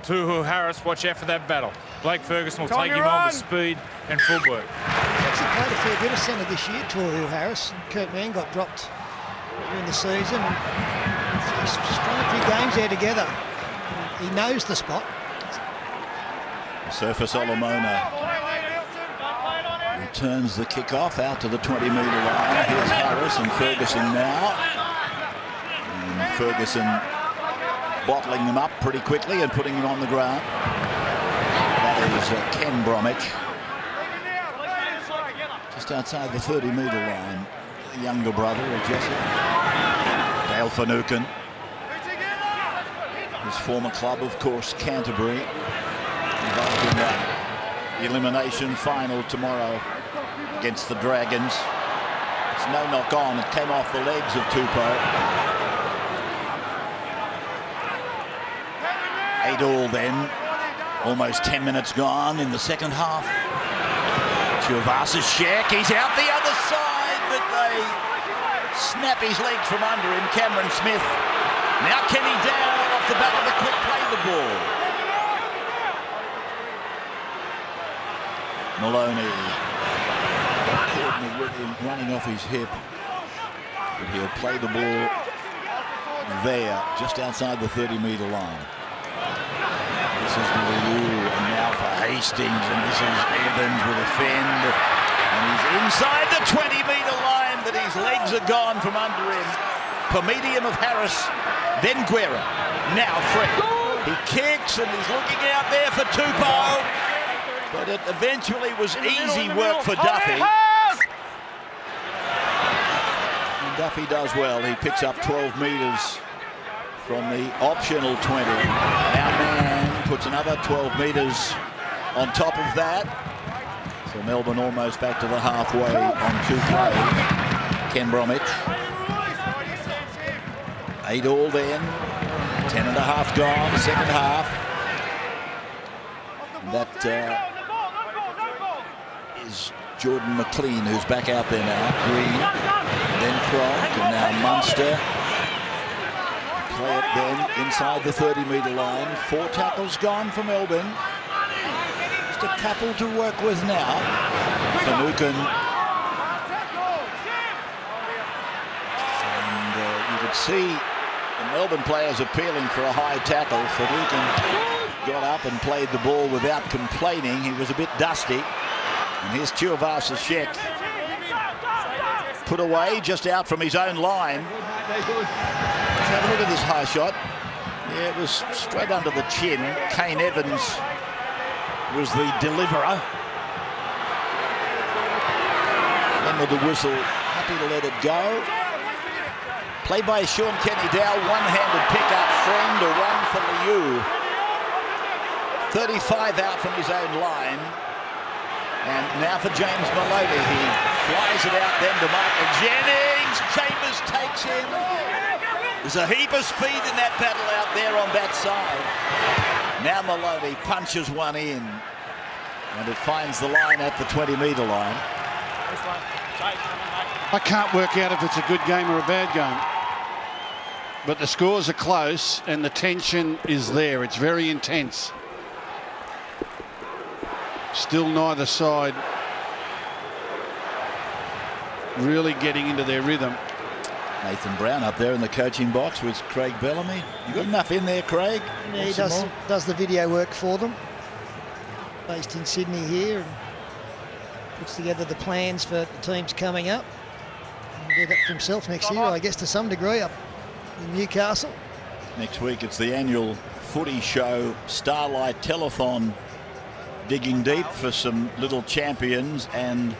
Tohu Harris, watch out for that battle. Blake Ferguson will take him on with speed and footwork. He's actually played a fair bit of centre this year, Tohu Harris. Kurt Mann got dropped during the season. He's strung a few games there together. He knows the spot. Surface Olomona returns the kick-off out to the 20-metre line. Here's Harris and Ferguson now. And Ferguson bottling them up pretty quickly and putting them on the ground. That is Ken Bromwich. Just outside the 30-metre line. The younger brother of Jesse. Dale Finucane. His former club, of course, Canterbury. Involved in that elimination final tomorrow against the Dragons. It's no knock on. It came off the legs of Tupou. 8 all then. Almost 10 minutes gone in the second half. Tuivasa-Sheck, he's out the other side, but they snap his legs from under him. Cameron Smith. Now Kenny down off the bat of the quick play the ball. Maloney. With him running off his hip. But he'll play the ball there, just outside the 30-metre line. This is Liu, and now for Hastings, and this is Evans with a fend. And he's inside the 20-metre line, but his legs are gone from under him. Per medium of Harris, then Guerra. Now Fred. He kicks, and he's looking out there for Tupou. But it eventually was easy work for Duffy. And Duffy does well. He picks up 12 metres from the optional 20. Now Mann puts another 12 metres on top of that. So Melbourne almost back to the halfway on 2 play. Ken Bromwich. 8 all then. 10 and a half gone, second half. That is Jordan McLean, who's back out there now. Green, then Cronk, and now Munster. Play it then inside the 30-metre line. 4 tackles gone for Melbourne. Just a couple to work with now. Finucane. And you could see the Melbourne players appealing for a high tackle. Finucane got up and played the ball without complaining. He was a bit dusty. And here's Tuivasa-Sheck. Put away just out from his own line. Let's have a look at this high shot. Yeah, it was straight under the chin. Kane Evans was the deliverer. Then with the whistle, happy to let it go. Played by Sean Kenny Dow, one-handed pick-up, friend, a run for Liu. 35 out from his own line. And now for James Maloney. He flies it out then to Michael Jennings. Chambers takes him. There's a heap of speed in that battle out there on that side. Now Maloney punches one in. And it finds the line at the 20-metre line. I can't work out if it's a good game or a bad game. But the scores are close and the tension is there. It's very intense. Still neither side really getting into their rhythm. Nathan Brown up there in the coaching box with Craig Bellamy. You got enough in there, Craig? Yeah, he does the video work for them. Based in Sydney here, and puts together the plans for the teams coming up. He'll do that for himself next year, I guess, to some degree, up in Newcastle. Next week it's the annual footy show Starlight Telethon, digging deep for some little champions. And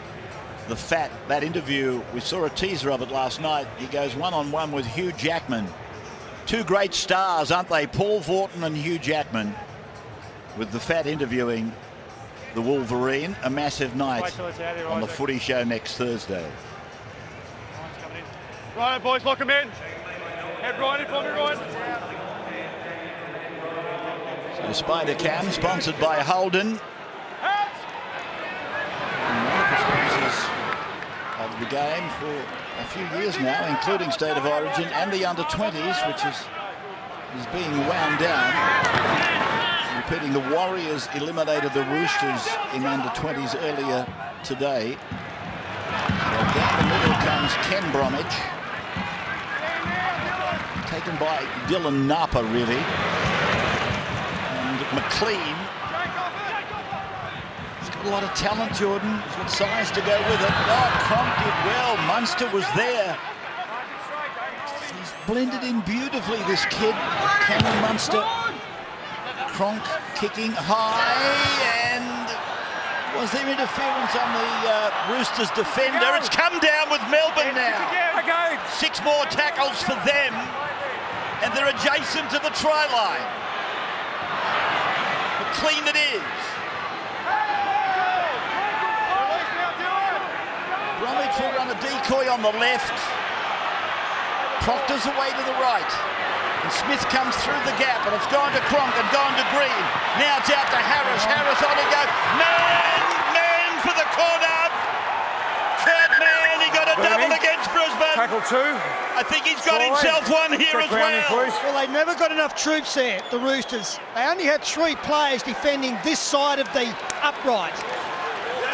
the Fat, that interview, we saw a teaser of it last night. He goes one-on-one with Hugh Jackman. Two great stars, aren't they? Paul Vaughton and Hugh Jackman, with the Fat interviewing the Wolverine. A massive night on the footy show next Thursday. Right, boys, lock them in. Head right in for me, Ryan. So Spider Cam, sponsored by Holden. Of the game for a few years now, including State of Origin and the under-20s, which is being wound down. Repeating, the Warriors eliminated the Roosters in under-20s earlier today. So down the middle comes Ken Bromwich, taken by Dylan Napa, really. And McLean. A lot of talent, Jordan. He's got size to go with it. Oh, Cronk did well. Munster was there. He's blended in beautifully, this kid, Cameron Munster. Cronk kicking high, and was there interference on the Roosters defender? It's come down with Melbourne now. 6 more tackles for them, and they're adjacent to the try line. But clean it is. Bromwich will run a decoy on the left. Proctor's away to the right. And Smith comes through the gap, and it's gone to Cronk and gone to Green. Now it's out to Harris. Harris on to go. Man for the corner. Third man, he got a double against Brisbane. Tackle 2. I think he's got himself one here as well. Well, they never got enough troops there, the Roosters. They only had 3 players defending this side of the upright.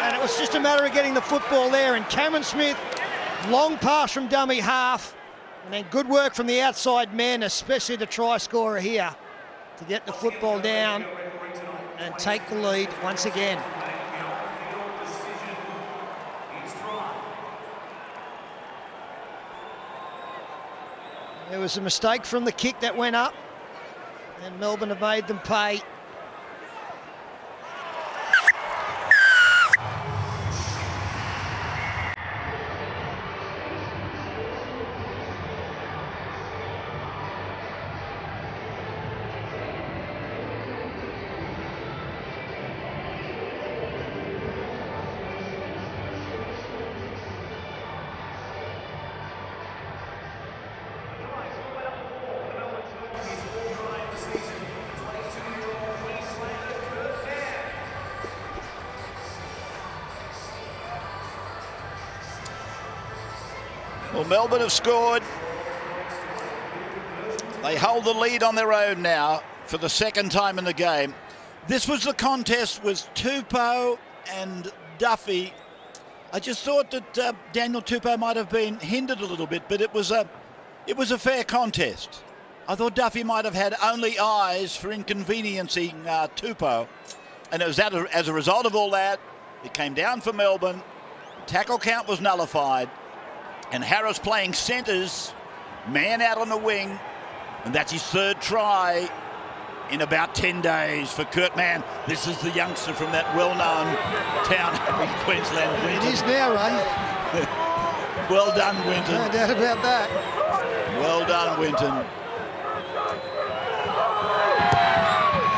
And it was just a matter of getting the football there. And Cameron Smith, long pass from dummy half. And then good work from the outside men, especially the try scorer here, to get the football down and take the lead once again. There was a mistake from the kick that went up, and Melbourne have made them pay. Well, Melbourne have scored. They hold the lead on their own now for the second time in the game. This was the contest with Tupou and Duffy. I just thought that Daniel Tupou might have been hindered a little bit, but it was a fair contest. I thought Duffy might have had only eyes for inconveniencing Tupou, and it was that, as a result of all that, it came down for Melbourne. Tackle count was nullified. And Harris playing centres, man out on the wing, and that's his 3rd try in about 10 days for Kurt Mann. This is the youngster from that well-known town in Queensland, Winton. It is now, Ray. Well done, Winton. No doubt about that. Well done, Winton.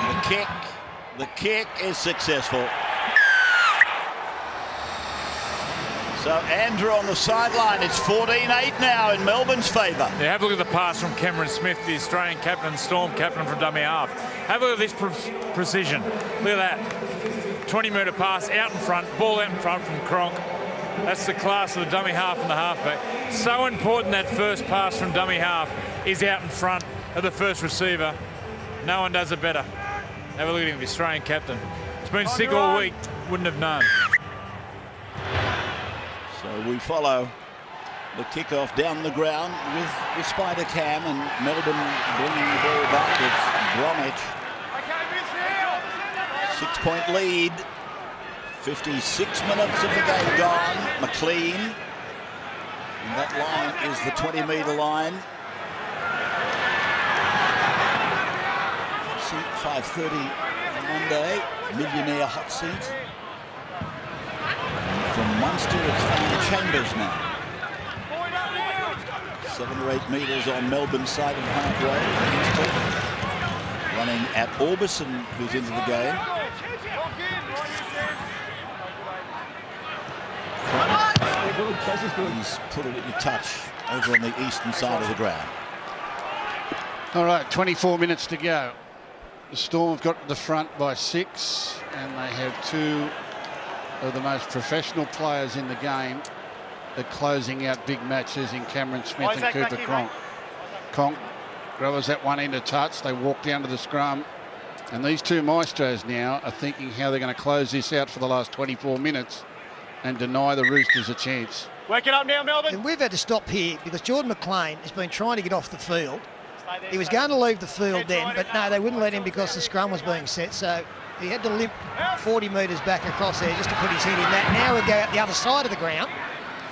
And the kick is successful. So Andrew on the sideline. It's 14-8 now in Melbourne's favour. Yeah, have a look at the pass from Cameron Smith, the Australian captain, Storm captain from dummy half. Have a look at this precision. Look at that. 20-metre pass out in front, ball out in front from Cronk. That's the class of the dummy half and the halfback. So important that first pass from dummy half is out in front of the first receiver. No one does it better. Have a look at him, the Australian captain. He's been sick all week. wouldn't have known. So we follow the kickoff down the ground with Spider Cam, and Melbourne bringing the ball back with Bromwich. 6-point lead. 56 minutes of the game gone. McLean. And that line is the 20-metre line. Seat 5:30 Monday. Millionaire hot seat. From Munster, it's found Chambers now. 7 or 8 metres on Melbourne's side of halfway. Running at Orbison, who's into the game. He's put it at your touch over on the eastern side of the ground. All right, 24 minutes to go. The Storm have got to the front by 6, and they have 2 of the most professional players in the game at closing out big matches in Cameron Smith and Cooper Cronk. Cronk growers that one into touch. They walk down to the scrum, and these 2 maestros now are thinking how they're going to close this out for the last 24 minutes and deny the Roosters a chance. Work it up now, Melbourne. And we've had to stop here because Jordan McLean has been trying to get off the field. He was going to leave the field then, but no, they wouldn't let him because the scrum was being set. So he had to limp 40 metres back across there just to put his head in that. Now we'll go out the other side of the ground.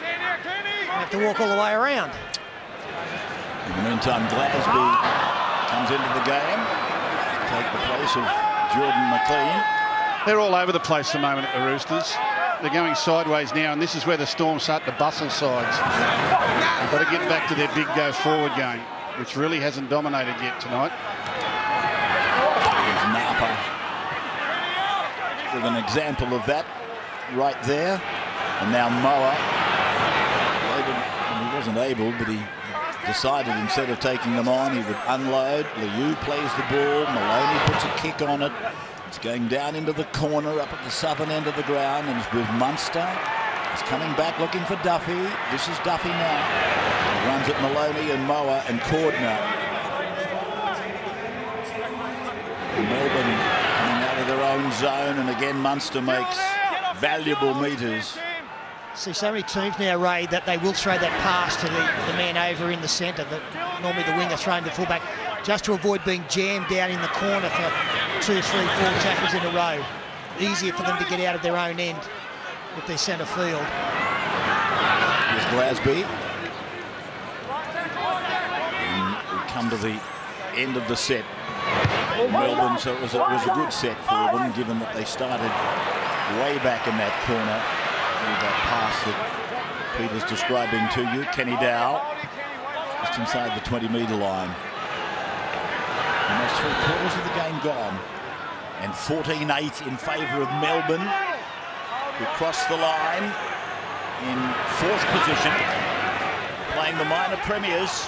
We have to walk all the way around. In the meantime, Glasby comes into the game to take the place of Jordan McLean. They're all over the place at the moment at the Roosters. They're going sideways now, and this is where the Storm start to bustle sides. They've got to get back to their big go-forward game, which really hasn't dominated yet tonight. There's Napa with an example of that right there. And now Moa. He wasn't able, but he decided instead of taking them on, he would unload. Liu plays the ball. Maloney puts a kick on it. It's going down into the corner up at the southern end of the ground, and it's with Munster. He's coming back looking for Duffy. This is Duffy now. He runs at Maloney and Moa and Cordner. Melbourne coming out of their own zone, and again Munster makes valuable metres. See so many teams now, Ray, that they will throw that pass to the man over in the centre, but normally the winger throwing the fullback just to avoid being jammed down in the corner for 2, 3, 4 tackles in a row. Easier for them to get out of their own end with their centre field. Here's Glasby. And we come to the end of the set. Melbourne, so it was a good set for them, given that they started way back in that corner. That pass that Peter's describing to you. Kenny Dow just inside the 20-metre line. Almost 3/4 of the game gone, and 14-8 in favour of Melbourne, who crossed the line in 4th position, playing the minor premiers.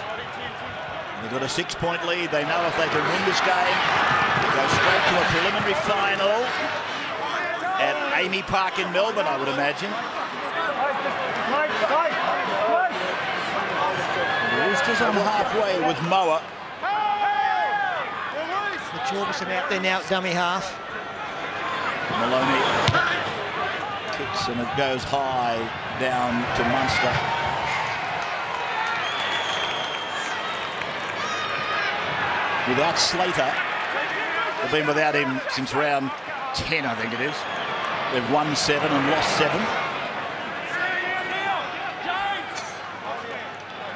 They've got a 6-point lead. They know if they can win this game, they go straight to a preliminary final at Amy Park in Melbourne, I would imagine. The Roosters on halfway with Moa. The Jorgensen out there now at dummy half. Maloney kicks and it goes high down to Munster. Without Slater, they've been without him since round 10, I think it is. They've won 7 and lost 7.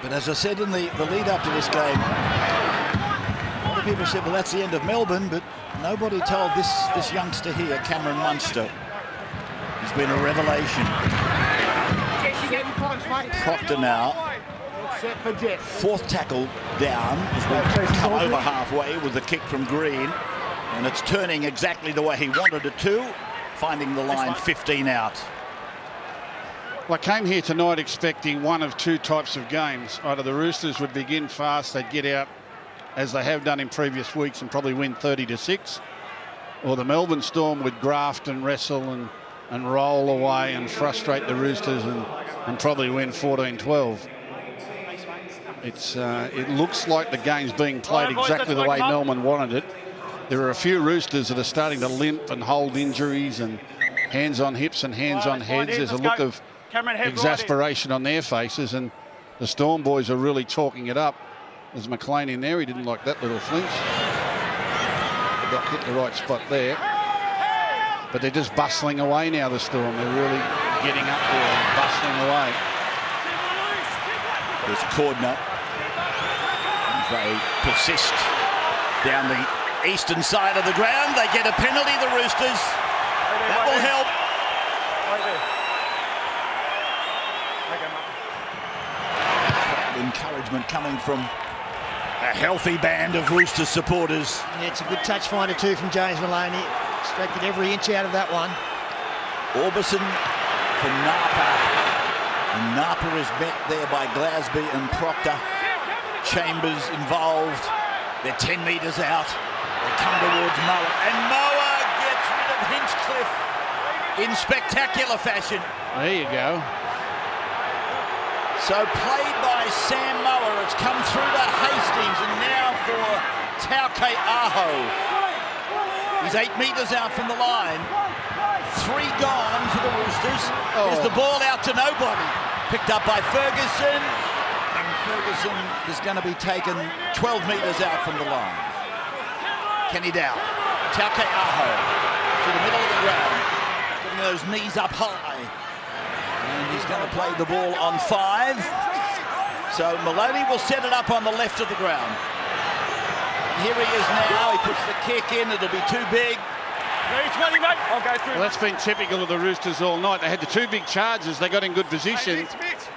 But as I said in the lead up to this game, a lot of people said, well, that's the end of Melbourne, but nobody told this youngster here, Cameron Munster. He's been a revelation. Proctor now, 4th tackle down as we come over halfway with the kick from Green, and it's turning exactly the way he wanted it to, finding the line 15 out. Well, I came here tonight expecting one of 2 types of games. Either the Roosters would begin fast, they'd get out as they have done in previous weeks and probably win 30-6, or the Melbourne Storm would graft and wrestle and roll away and frustrate the Roosters and probably win 14-12. It looks like the game's being played exactly the way Melbourne wanted it. There are a few Roosters that are starting to limp and hold injuries, and hands on hips and hands on heads. There's a look of exasperation on their faces, and the Storm boys are really talking it up. There's McLean in there. He didn't like that little flinch. They got hit the right spot there. But they're just bustling away now, the Storm. They're really getting up there and bustling away. There's Cordner. They persist down the eastern side of the ground. They get a penalty, the Roosters. That will help. Encouragement coming from a healthy band of Roosters supporters. Yeah, it's a good touch finder too from James Maloney. Extracted every inch out of that one. Orbison for Napa. And Napa is met there by Glasby and Proctor. Chambers involved. They're 10 metres out. They come towards Moa. And Moa gets rid of Hinchcliffe in spectacular fashion. There you go. So played by Sam Moa. It's come through to Hastings, and now for Tauke Aho. He's 8 metres out from the line. 3 gone for the Roosters. Here's the ball out to nobody. Picked up by Ferguson. And Ferguson is going to be taken 12 metres out from the line. Kenny Dow. Tauke Aho to the middle of the ground. Getting those knees up high. And he's going to play the ball on 5. So Maloney will set it up on the left of the ground. And here he is now. He puts the kick in. It'll be too big. Well, that's been typical of the Roosters all night. They had the 2 big charges. They got in good position.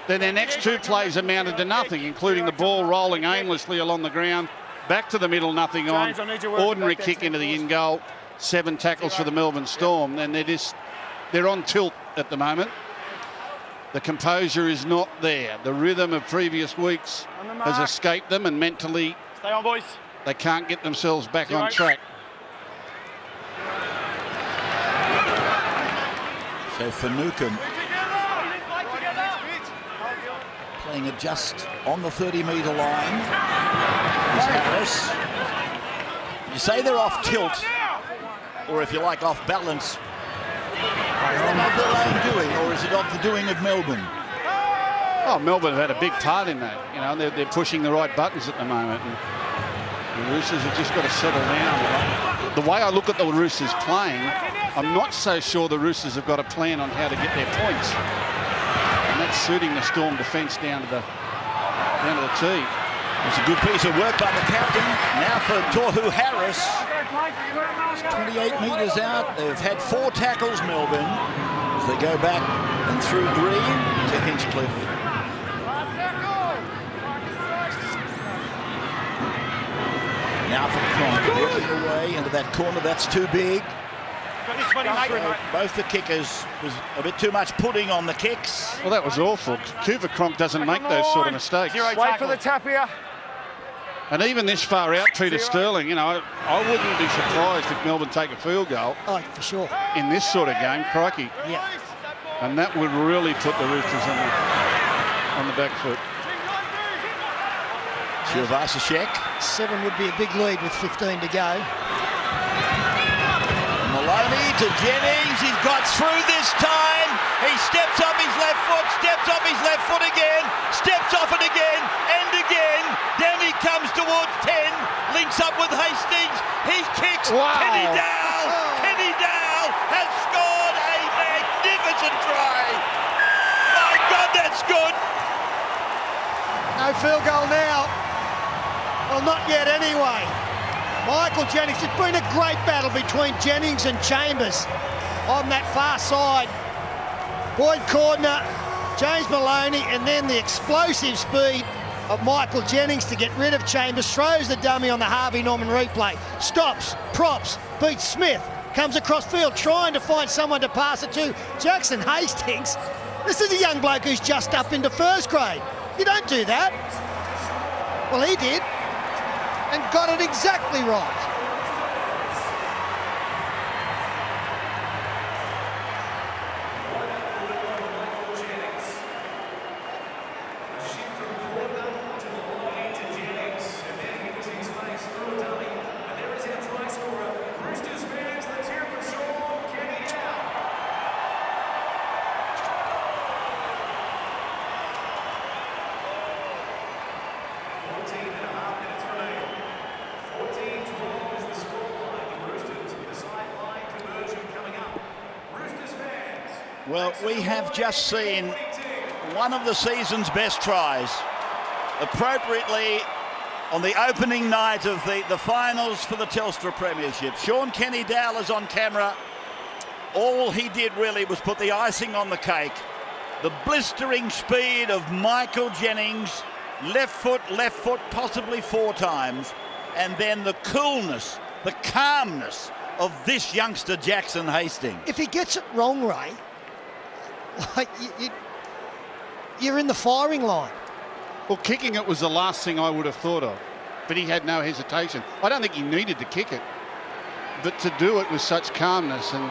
Then their next 2 plays amounted to nothing, including the ball rolling aimlessly along the ground. Back to the middle, nothing on. Ordinary kick into the in goal. 7 tackles for the Melbourne Storm. And they're on tilt at the moment. The composure is not there. The rhythm of previous weeks has escaped them, and mentally Stay on, boys. They can't get themselves back on track. So Finucane playing it just on the 30-metre line is Harris. You say they're off tilt, or if you like, off balance. Is that of their own doing, or is it of the doing of Melbourne? Oh, Melbourne have had a big part in that. You know, they're pushing the right buttons at the moment, and the Roosters have just got to settle down. The way I look at the Roosters playing, I'm not so sure the Roosters have got a plan on how to get their points, and that's suiting the Storm defence down to the tee. It's a good piece of work by the captain. Now for Tohu Harris. It's 28 metres out. They've had 4 tackles, Melbourne, as they go back and through Green to Hinchcliffe. Now for Cronk, working away into that corner. That's too big. Both the kickers was a bit too much pudding on the kicks. Well, that was awful. Cooper Cronk doesn't make those sort of mistakes. Wait for the tap here. And even this far out, Peter Sterling, you know, I wouldn't be surprised if Melbourne take a field goal. Oh, for sure. In this sort of game, crikey. Yeah. And that would really put the Roosters on the back foot. Chivasashek. 7 would be a big lead with 15 to go. Maloney to Jennings. He's got through this time. He steps up his left foot, steps up his left foot again, steps off it again, and again. Then he comes towards 10, links up with Hastings. He kicks. Wow. Kenny Dow. Kenny Dow has scored a magnificent try. My God, that's good. No field goal now. Well, not yet anyway. Michael Jennings, it's been a great battle between Jennings and Chambers on that far side. Boyd Cordner, James Maloney, and then the explosive speed of Michael Jennings to get rid of Chambers. Throws the dummy on the Harvey Norman replay. Stops, props, beats Smith. Comes across field trying to find someone to pass it to. Jackson Hastings. This is a young bloke who's just up into first grade. You don't do that. Well, he did. And got it exactly right. Well, we have just seen one of the season's best tries, appropriately on the opening night of the finals for the Telstra Premiership. Sean Kenny-Dowell is on camera. All he did really was put the icing on the cake. The blistering speed of Michael Jennings, left foot, possibly 4 times, and then the coolness, the calmness of this youngster Jackson Hastings. If he gets it wrong, Ray, like you're in the firing line. Well, kicking it was the last thing I would have thought of, but he had no hesitation. I don't think he needed to kick it, but to do it with such calmness. And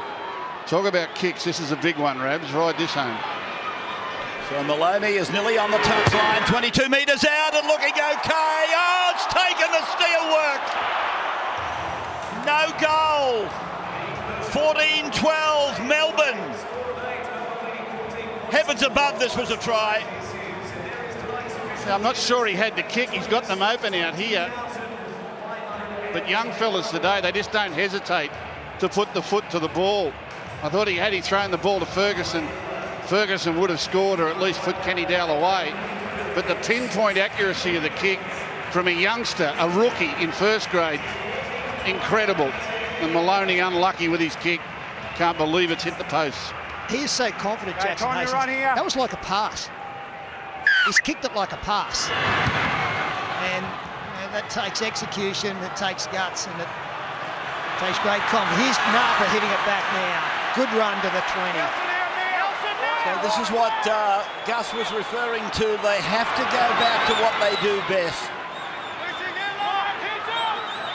talk about kicks, this is a big one, Rabs. Ride this home. So Maloney is nearly on the touchline, 22 metres out and looking okay. Oh, it's taken the steel work. No goal. 14-12, Melbourne. Heavens above, this was a try. Now, I'm not sure he had to kick. He's got them open out here. But young fellas today, they just don't hesitate to put the foot to the ball. I thought had he thrown the ball to Ferguson, Ferguson would have scored or at least put Kenny-Dowell away. But the pinpoint accuracy of the kick from a youngster, a rookie in first grade, incredible. And Maloney unlucky with his kick. Can't believe it's hit the posts. He is so confident, Jackson Hastings. That was like a pass. He's kicked it like a pass. And that takes execution, it takes guts, and it takes great confidence. Here's Napa hitting it back now. Good run to the 20. So this is what Gus was referring to. They have to go back to what they do best.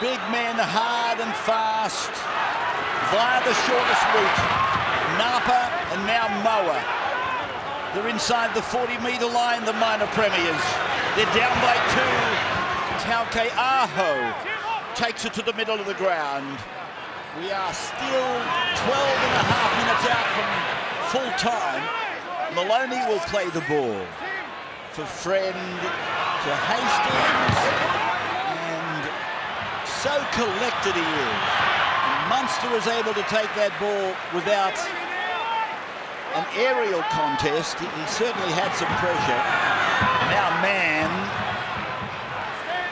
Big men, hard and fast, via the shortest route. Napa and now Moa. They're inside the 40-metre line, the minor premiers. They're down by 2. Tauke Aho takes it to the middle of the ground. We are still 12.5 minutes out from full time. Maloney will play the ball for Friend to Hastings, and so collected he is. And Munster is able to take that ball without an aerial contest. He certainly had some pressure. Now man.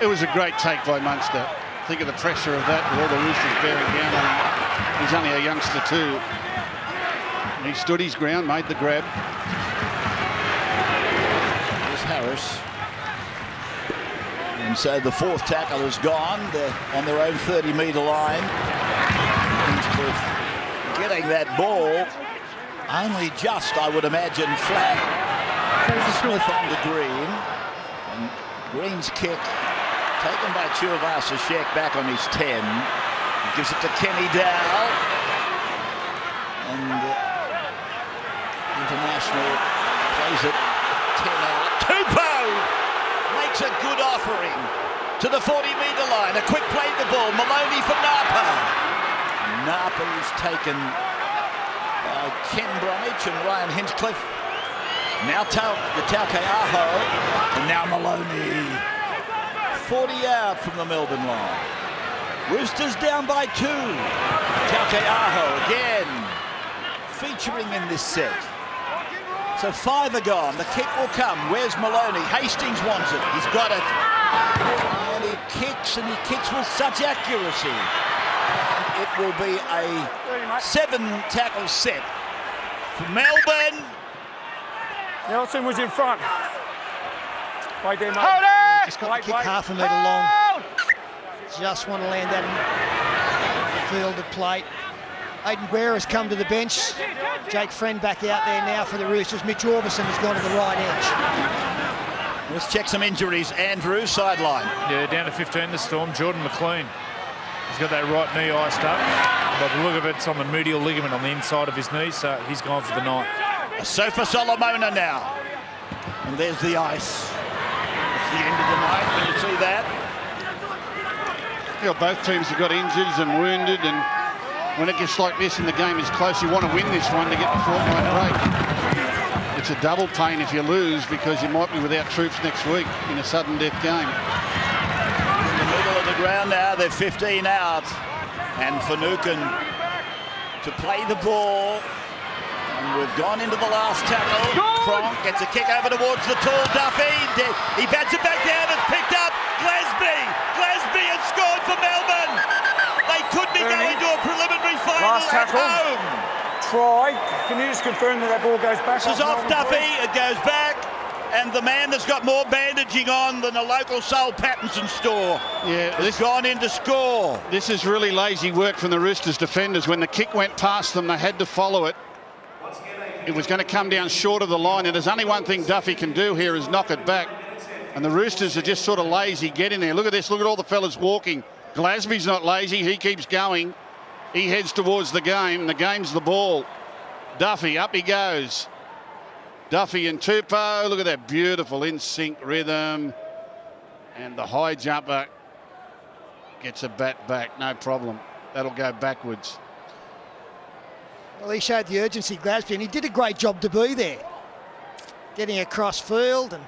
It was a great take by Munster. Think of the pressure of that with all the Roosters bearing down on him. He's only a youngster too. And he stood his ground, made the grab. Here's Harris. And so the 4th tackle is gone. They're on their own 30-metre line. Getting that ball only just, I would imagine, flat. Smith on to Green. And Green's kick taken by Tuivasa-Sheck back on his 10. He gives it to Kenny-Dowell. And International plays it 10 out. Tupou makes a good offering to the 40-metre line. A quick play to the ball. Maloney for Napa. Napa is taken by Ken Bromwich and Ryan Hinchcliffe. Now Tauke Aho, and now Maloney. 40 out from the Melbourne line. Roosters down by 2. Tauke Aho again featuring in this set. So 5 are gone. The kick will come. Where's Maloney? Hastings wants it. He's got it. And he kicks with such accuracy. And it will be a 7-tackle set for Melbourne. Nelson was in front. Wait there, mate. Hold it! Just got to kick half a metre long. Just want to land that in the field of plate. Aidan Guerra has come to the bench. Jake Friend back out there now for the Roosters. Mitch Orbison has gone to the right edge. Let's check some injuries. Andrew, sideline. Yeah, down to 15 the Storm. Jordan McLean. He's got that right knee iced up. By the look of it, it's on the medial ligament on the inside of his knee, so he's gone for the night. A Sofa Solomona now. And there's the ice. It's the end of the night when you see that. You know, both teams have got injured and wounded, and when it gets like this and the game is close, you want to win this one to get the fortnight break. It's a double pain if you lose because you might be without troops next week in a sudden death game. the ground now. They're 15 out. And Finucane to play the ball. And we've gone into the last tackle. Cronk gets a kick over towards the tall Duffy. He bats it back down. It's picked up. Glasby has scored for Melbourne. They could be going to a preliminary final Last at tackle. home. Try. Can you just confirm that ball goes back? This is off Duffy. It goes back. And the man that's got more bandaging on than a local Sol Pattinson store has gone in to score. This is really lazy work from the Roosters defenders. When the kick went past them, they had to follow it. It was going to come down short of the line, and there's only one thing Duffy can do here is knock it back. And the Roosters are just sort of lazy getting there. Look at this. Look at all the fellas walking. Glasby's not lazy. He keeps going. He heads towards the game, and the game's the ball. Duffy, up he goes. Duffy and Tupou, look at that beautiful in-sync rhythm. And the high jumper gets a bat back, no problem. That'll go backwards. Well, he showed the urgency, Glasby, and he did a great job to be there. Getting across field and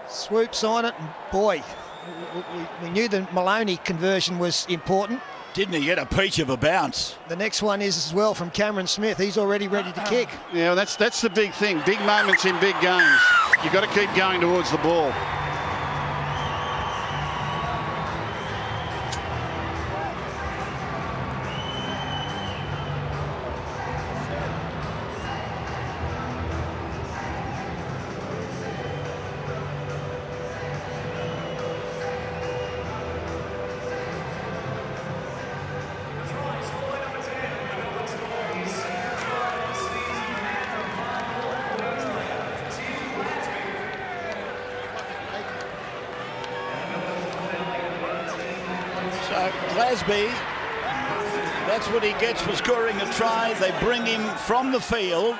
swoops on it, and boy, we knew the Maloney conversion was important. Didn't he get a peach of a bounce? The next one is as well from Cameron Smith. He's already ready to kick. Yeah, well, that's the big thing. Big moments in big games. You've got to keep going towards the ball. Glasby, that's what he gets for scoring a try. They bring him from the field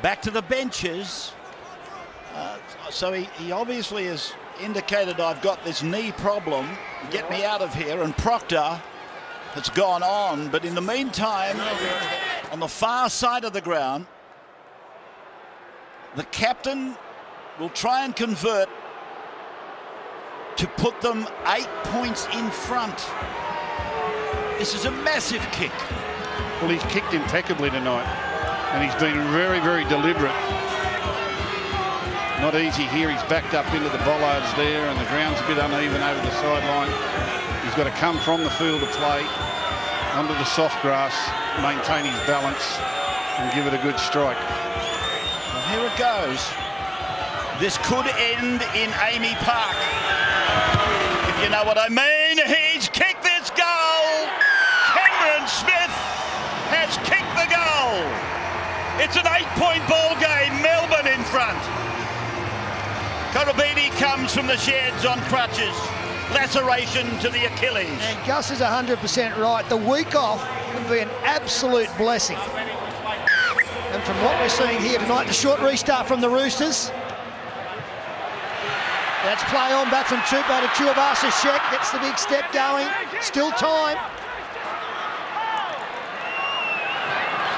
back to the benches. So he obviously has indicated, I've got this knee problem, get me out of here. And Proctor has gone on, but in the meantime, on the far side of the ground, the captain will try and convert to put them 8 points in front. This is a massive kick. Well, he's kicked impeccably tonight, and he's been very, very deliberate. Not easy here. He's backed up into the bollards there, and the ground's a bit uneven over the sideline. He's got to come from the field of play onto the soft grass, maintain his balance, and give it a good strike. Well, here it goes. This could end in Amy Park, if you know what I mean. He's kicked this goal. Cameron Smith has kicked the goal. It's an 8-point ball game. Melbourne in front. Korobini comes from the sheds on crutches. Laceration to the Achilles. And Gus is 100% right. The week off would be an absolute blessing. And from what we're seeing here tonight, the short restart from the Roosters. That's play on back from Tupou to Tuivasa. Sheck gets the big step going. Still time.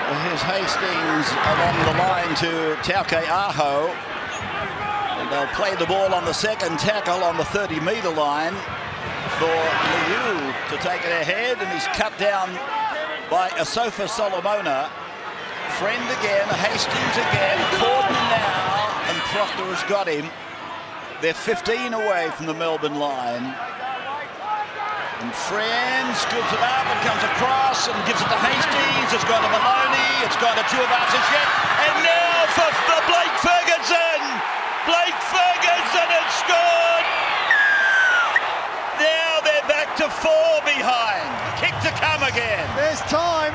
So here's Hastings along the line to Tauke Aho. And they'll play the ball on the second tackle on the 30-metre line for Liu to take it ahead. And he's cut down by Asofa Solomona. Friend again, Hastings again, Corden now, and Proctor has got him. They're 15 away from the Melbourne line. And Friend scoops it up and comes across and gives it to Hastings. It's gone to Maloney. It's gone to Tuivasa yet. And now for Blake Ferguson. Blake Ferguson has scored. Now they're back to 4 behind. Kick to come again. There's time.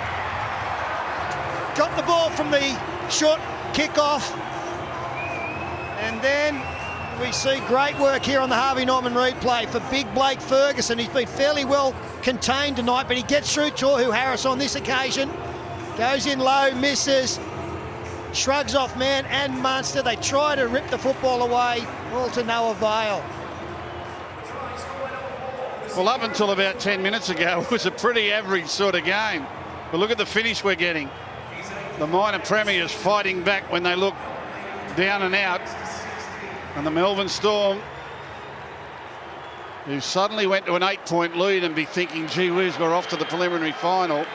Got the ball from the short kick-off. And then we see great work here on the Harvey Norman replay for big Blake Ferguson. He's been fairly well contained tonight, but he gets through Tohu Harris on this occasion. Goes in low, misses, shrugs off man and Munster. They try to rip the football away, all to no avail. Well, up until about 10 minutes ago, it was a pretty average sort of game. But look at the finish we're getting. The minor premiers fighting back when they look down and out. And the Melbourne Storm who suddenly went to an 8-point lead and be thinking, gee whiz, we're off to the preliminary final.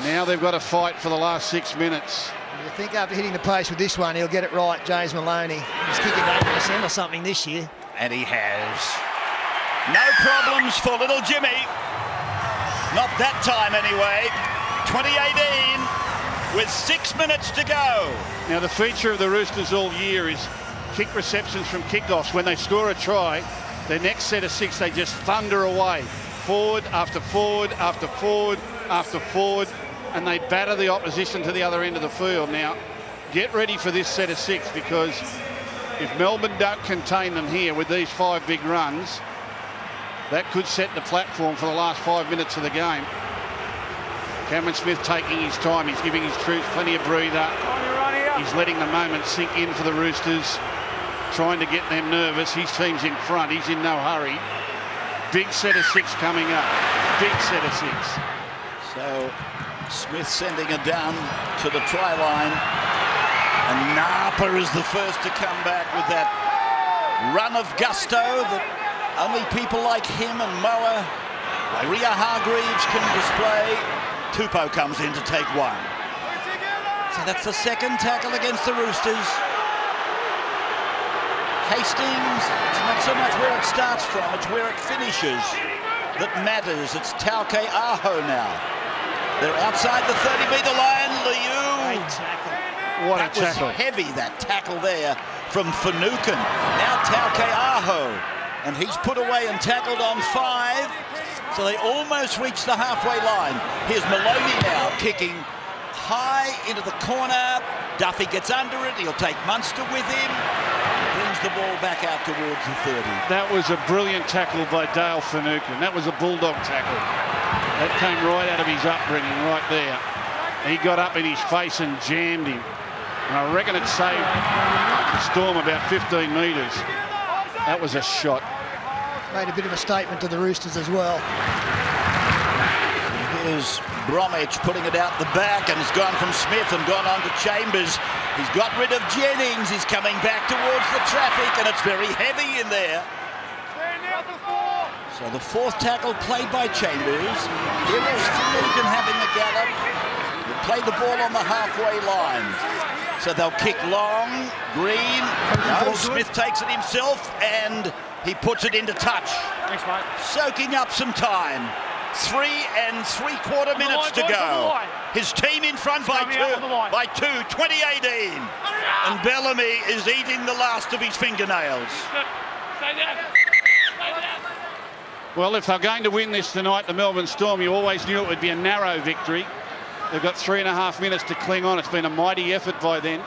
Now they've got to fight for the last 6 minutes. You think after hitting the post with this one, he'll get it right, James Maloney. He's kicking 80% or something this year. And he has. No problems for little Jimmy. Not that time anyway. 2018 with 6 minutes to go. Now the feature of the Roosters all year is kick receptions from kickoffs. When they score a try, their next set of 6, they just thunder away. Forward after forward after forward after forward, and they batter the opposition to the other end of the field. Now, get ready for this set of 6, because if Melbourne don't contain them here with these 5 big runs, that could set the platform for the last 5 minutes of the game. Cameron Smith taking his time. He's giving his troops plenty of breather. He's letting the moment sink in for the Roosters, trying to get them nervous. His team's in front. He's in no hurry. Big set of 6 coming up. Big set of 6. So Smith sending it down to the try line. And Napa is the first to come back with that run of gusto that only people like him and Moa, Ria Hargreaves can display. Tupou comes in to take 1. So that's the second tackle against the Roosters. Hastings, it's not so much where it starts from, it's where it finishes that matters. It's Tauke Aho now. They're outside the 30-metre line. Liu. Great tackle. What a That tackle. was heavy, that tackle there from Finucane. Now Tauke Aho. And he's put away and tackled on 5. So they almost reach the halfway line. Here's Maloney now kicking high into the corner. Duffy gets under it. He'll take Munster with him. Brings the ball back out towards the 30. That was a brilliant tackle by Dale Finucane. That was a bulldog tackle. That came right out of his upbringing right there. He got up in his face and jammed him. And I reckon it saved the Storm about 15 metres. That was a shot. Made a bit of a statement to the Roosters as well. Here's Bromwich putting it out the back, and it's gone from Smith and gone on to Chambers. He's got rid of Jennings. He's coming back towards the traffic, and it's very heavy in there. So the 4th tackle played by Chambers. Here is Finucane having a gallop. They play the ball on the halfway line. So they'll kick long. Green. No, Smith takes it himself, and he puts it into touch. Thanks, mate. Soaking up some time. 3 3/4 minutes to go. His team in front by 2, 2018. And Bellamy is eating the last of his fingernails. Well, if they're going to win this tonight, the Melbourne Storm, you always knew it would be a narrow victory. They've got 3.5 minutes to cling on. It's been a mighty effort by then.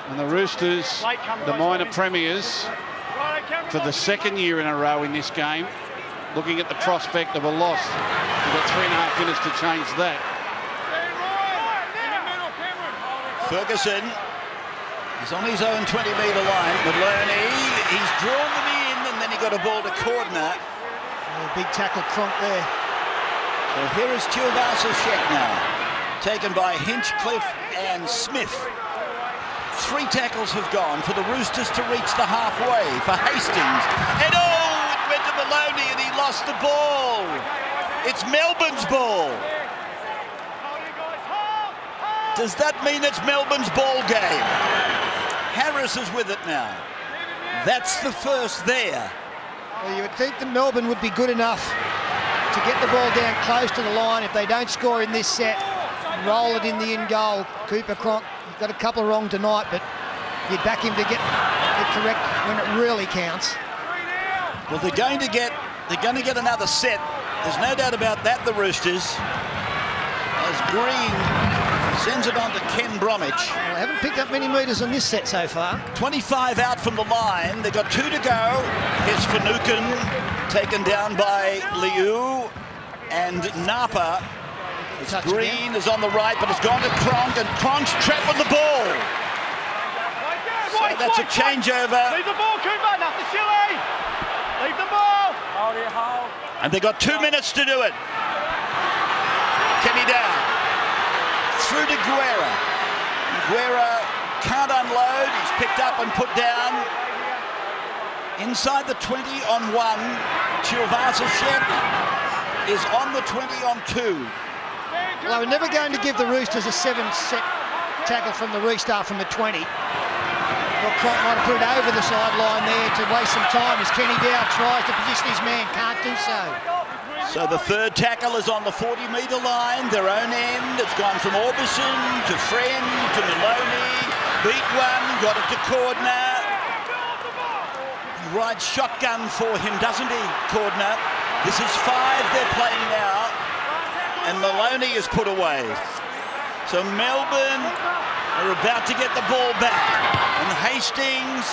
And the Roosters, the minor premiers, for the 2nd year in a row in this game, looking at the prospect of a loss. They've got 3.5 minutes to change that. Ferguson is on his own 20-metre line. Maloney, he's drawn them in, and then he got a ball to Cordner. Big tackle Cronk there. So here is Tuivasa-Sheck now, taken by Hinchcliffe and Smith. 3 tackles have gone for the Roosters to reach the halfway for Hastings. And oh, it went to Maloney and he lost the ball. It's Melbourne's ball. Does that mean it's Melbourne's ball game? Harris is with it now. That's the first there. Well, you would think that Melbourne would be good enough to get the ball down close to the line. If they don't score in this set, roll it in the in goal. Cooper Cronk, he's got a couple wrong tonight, but you'd back him to get it correct when it really counts. Well, they're going to get another set. There's no doubt about that, the Roosters. As Green sends it on to Ken Bromwich. Well, they haven't picked up many metres on this set so far. 25 out from the line. They've got 2 to go. Here's Finucane taken down by Liu and Napa. It's Green is on the right, but it's gone to Cronk, and Cronk's trapped with the ball. So that's a changeover. Leave the ball, Cooper, nothing silly. Leave the ball. Hold it, hold. And they've got 2 minutes to do it. Kenny down. Through to Guerra. Guerra can't unload. He's picked up and put down. Inside the 20 on 1, Tuivasa-Sheck is on the 20 on 2. Well, they were never going to give the Roosters a 7-set tackle from the restart from the 20. Well, Cronk might have put it over the sideline there to waste some time as Kenny Dow tries to position his man, can't do so. So the third tackle is on the 40-metre line, their own end. It's gone from Orbison to Friend to Maloney. Beat one, got it to Cordner. He rides shotgun for him, doesn't he, Cordner? This is 5 they're playing now, and Maloney is put away. So Melbourne are about to get the ball back, and Hastings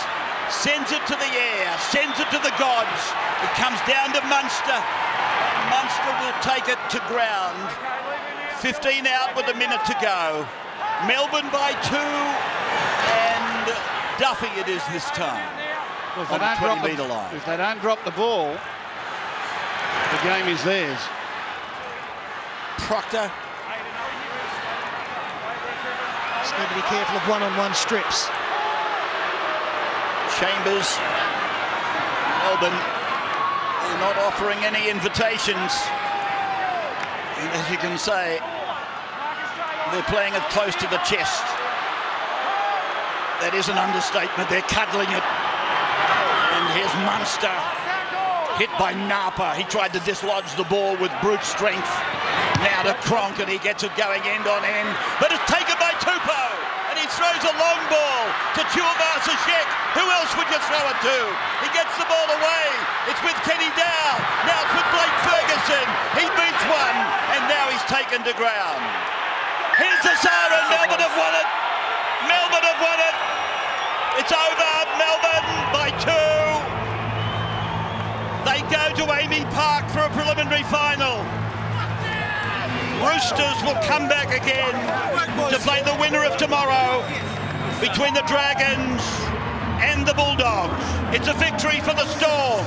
sends it to the air, sends it to the gods. It comes down to Munster. Munster will take it to ground. 15 out with a minute to go. Melbourne by 2, and Duffy it is this time. Well, if on they the don't 20-metre line. If they don't drop the ball, the game is theirs. Proctor. Just need to be careful of one-on-one strips. Chambers. Melbourne, they're not offering any invitations. And as you can say, they're playing it close to the chest. That is an understatement. They're cuddling it. And here's Munster, hit by Napa. He tried to dislodge the ball with brute strength. Now to Cronk, and he gets it going end on end. But it's taken by Tupou, and he throws a long ball to Tuivasa-Sheck. Who else would you throw it to? He gets the ball away. It's with Kenny Dow. Now it's with Blake Ferguson. He beats one, and now he's taken to ground. Here's the siren. Melbourne have won it. Melbourne have won it. It's over. Melbourne by 2. They go to Amy Park for a preliminary final. Roosters will come back again to play the winner of tomorrow between the Dragons and the Bulldogs. It's a victory for the Storm.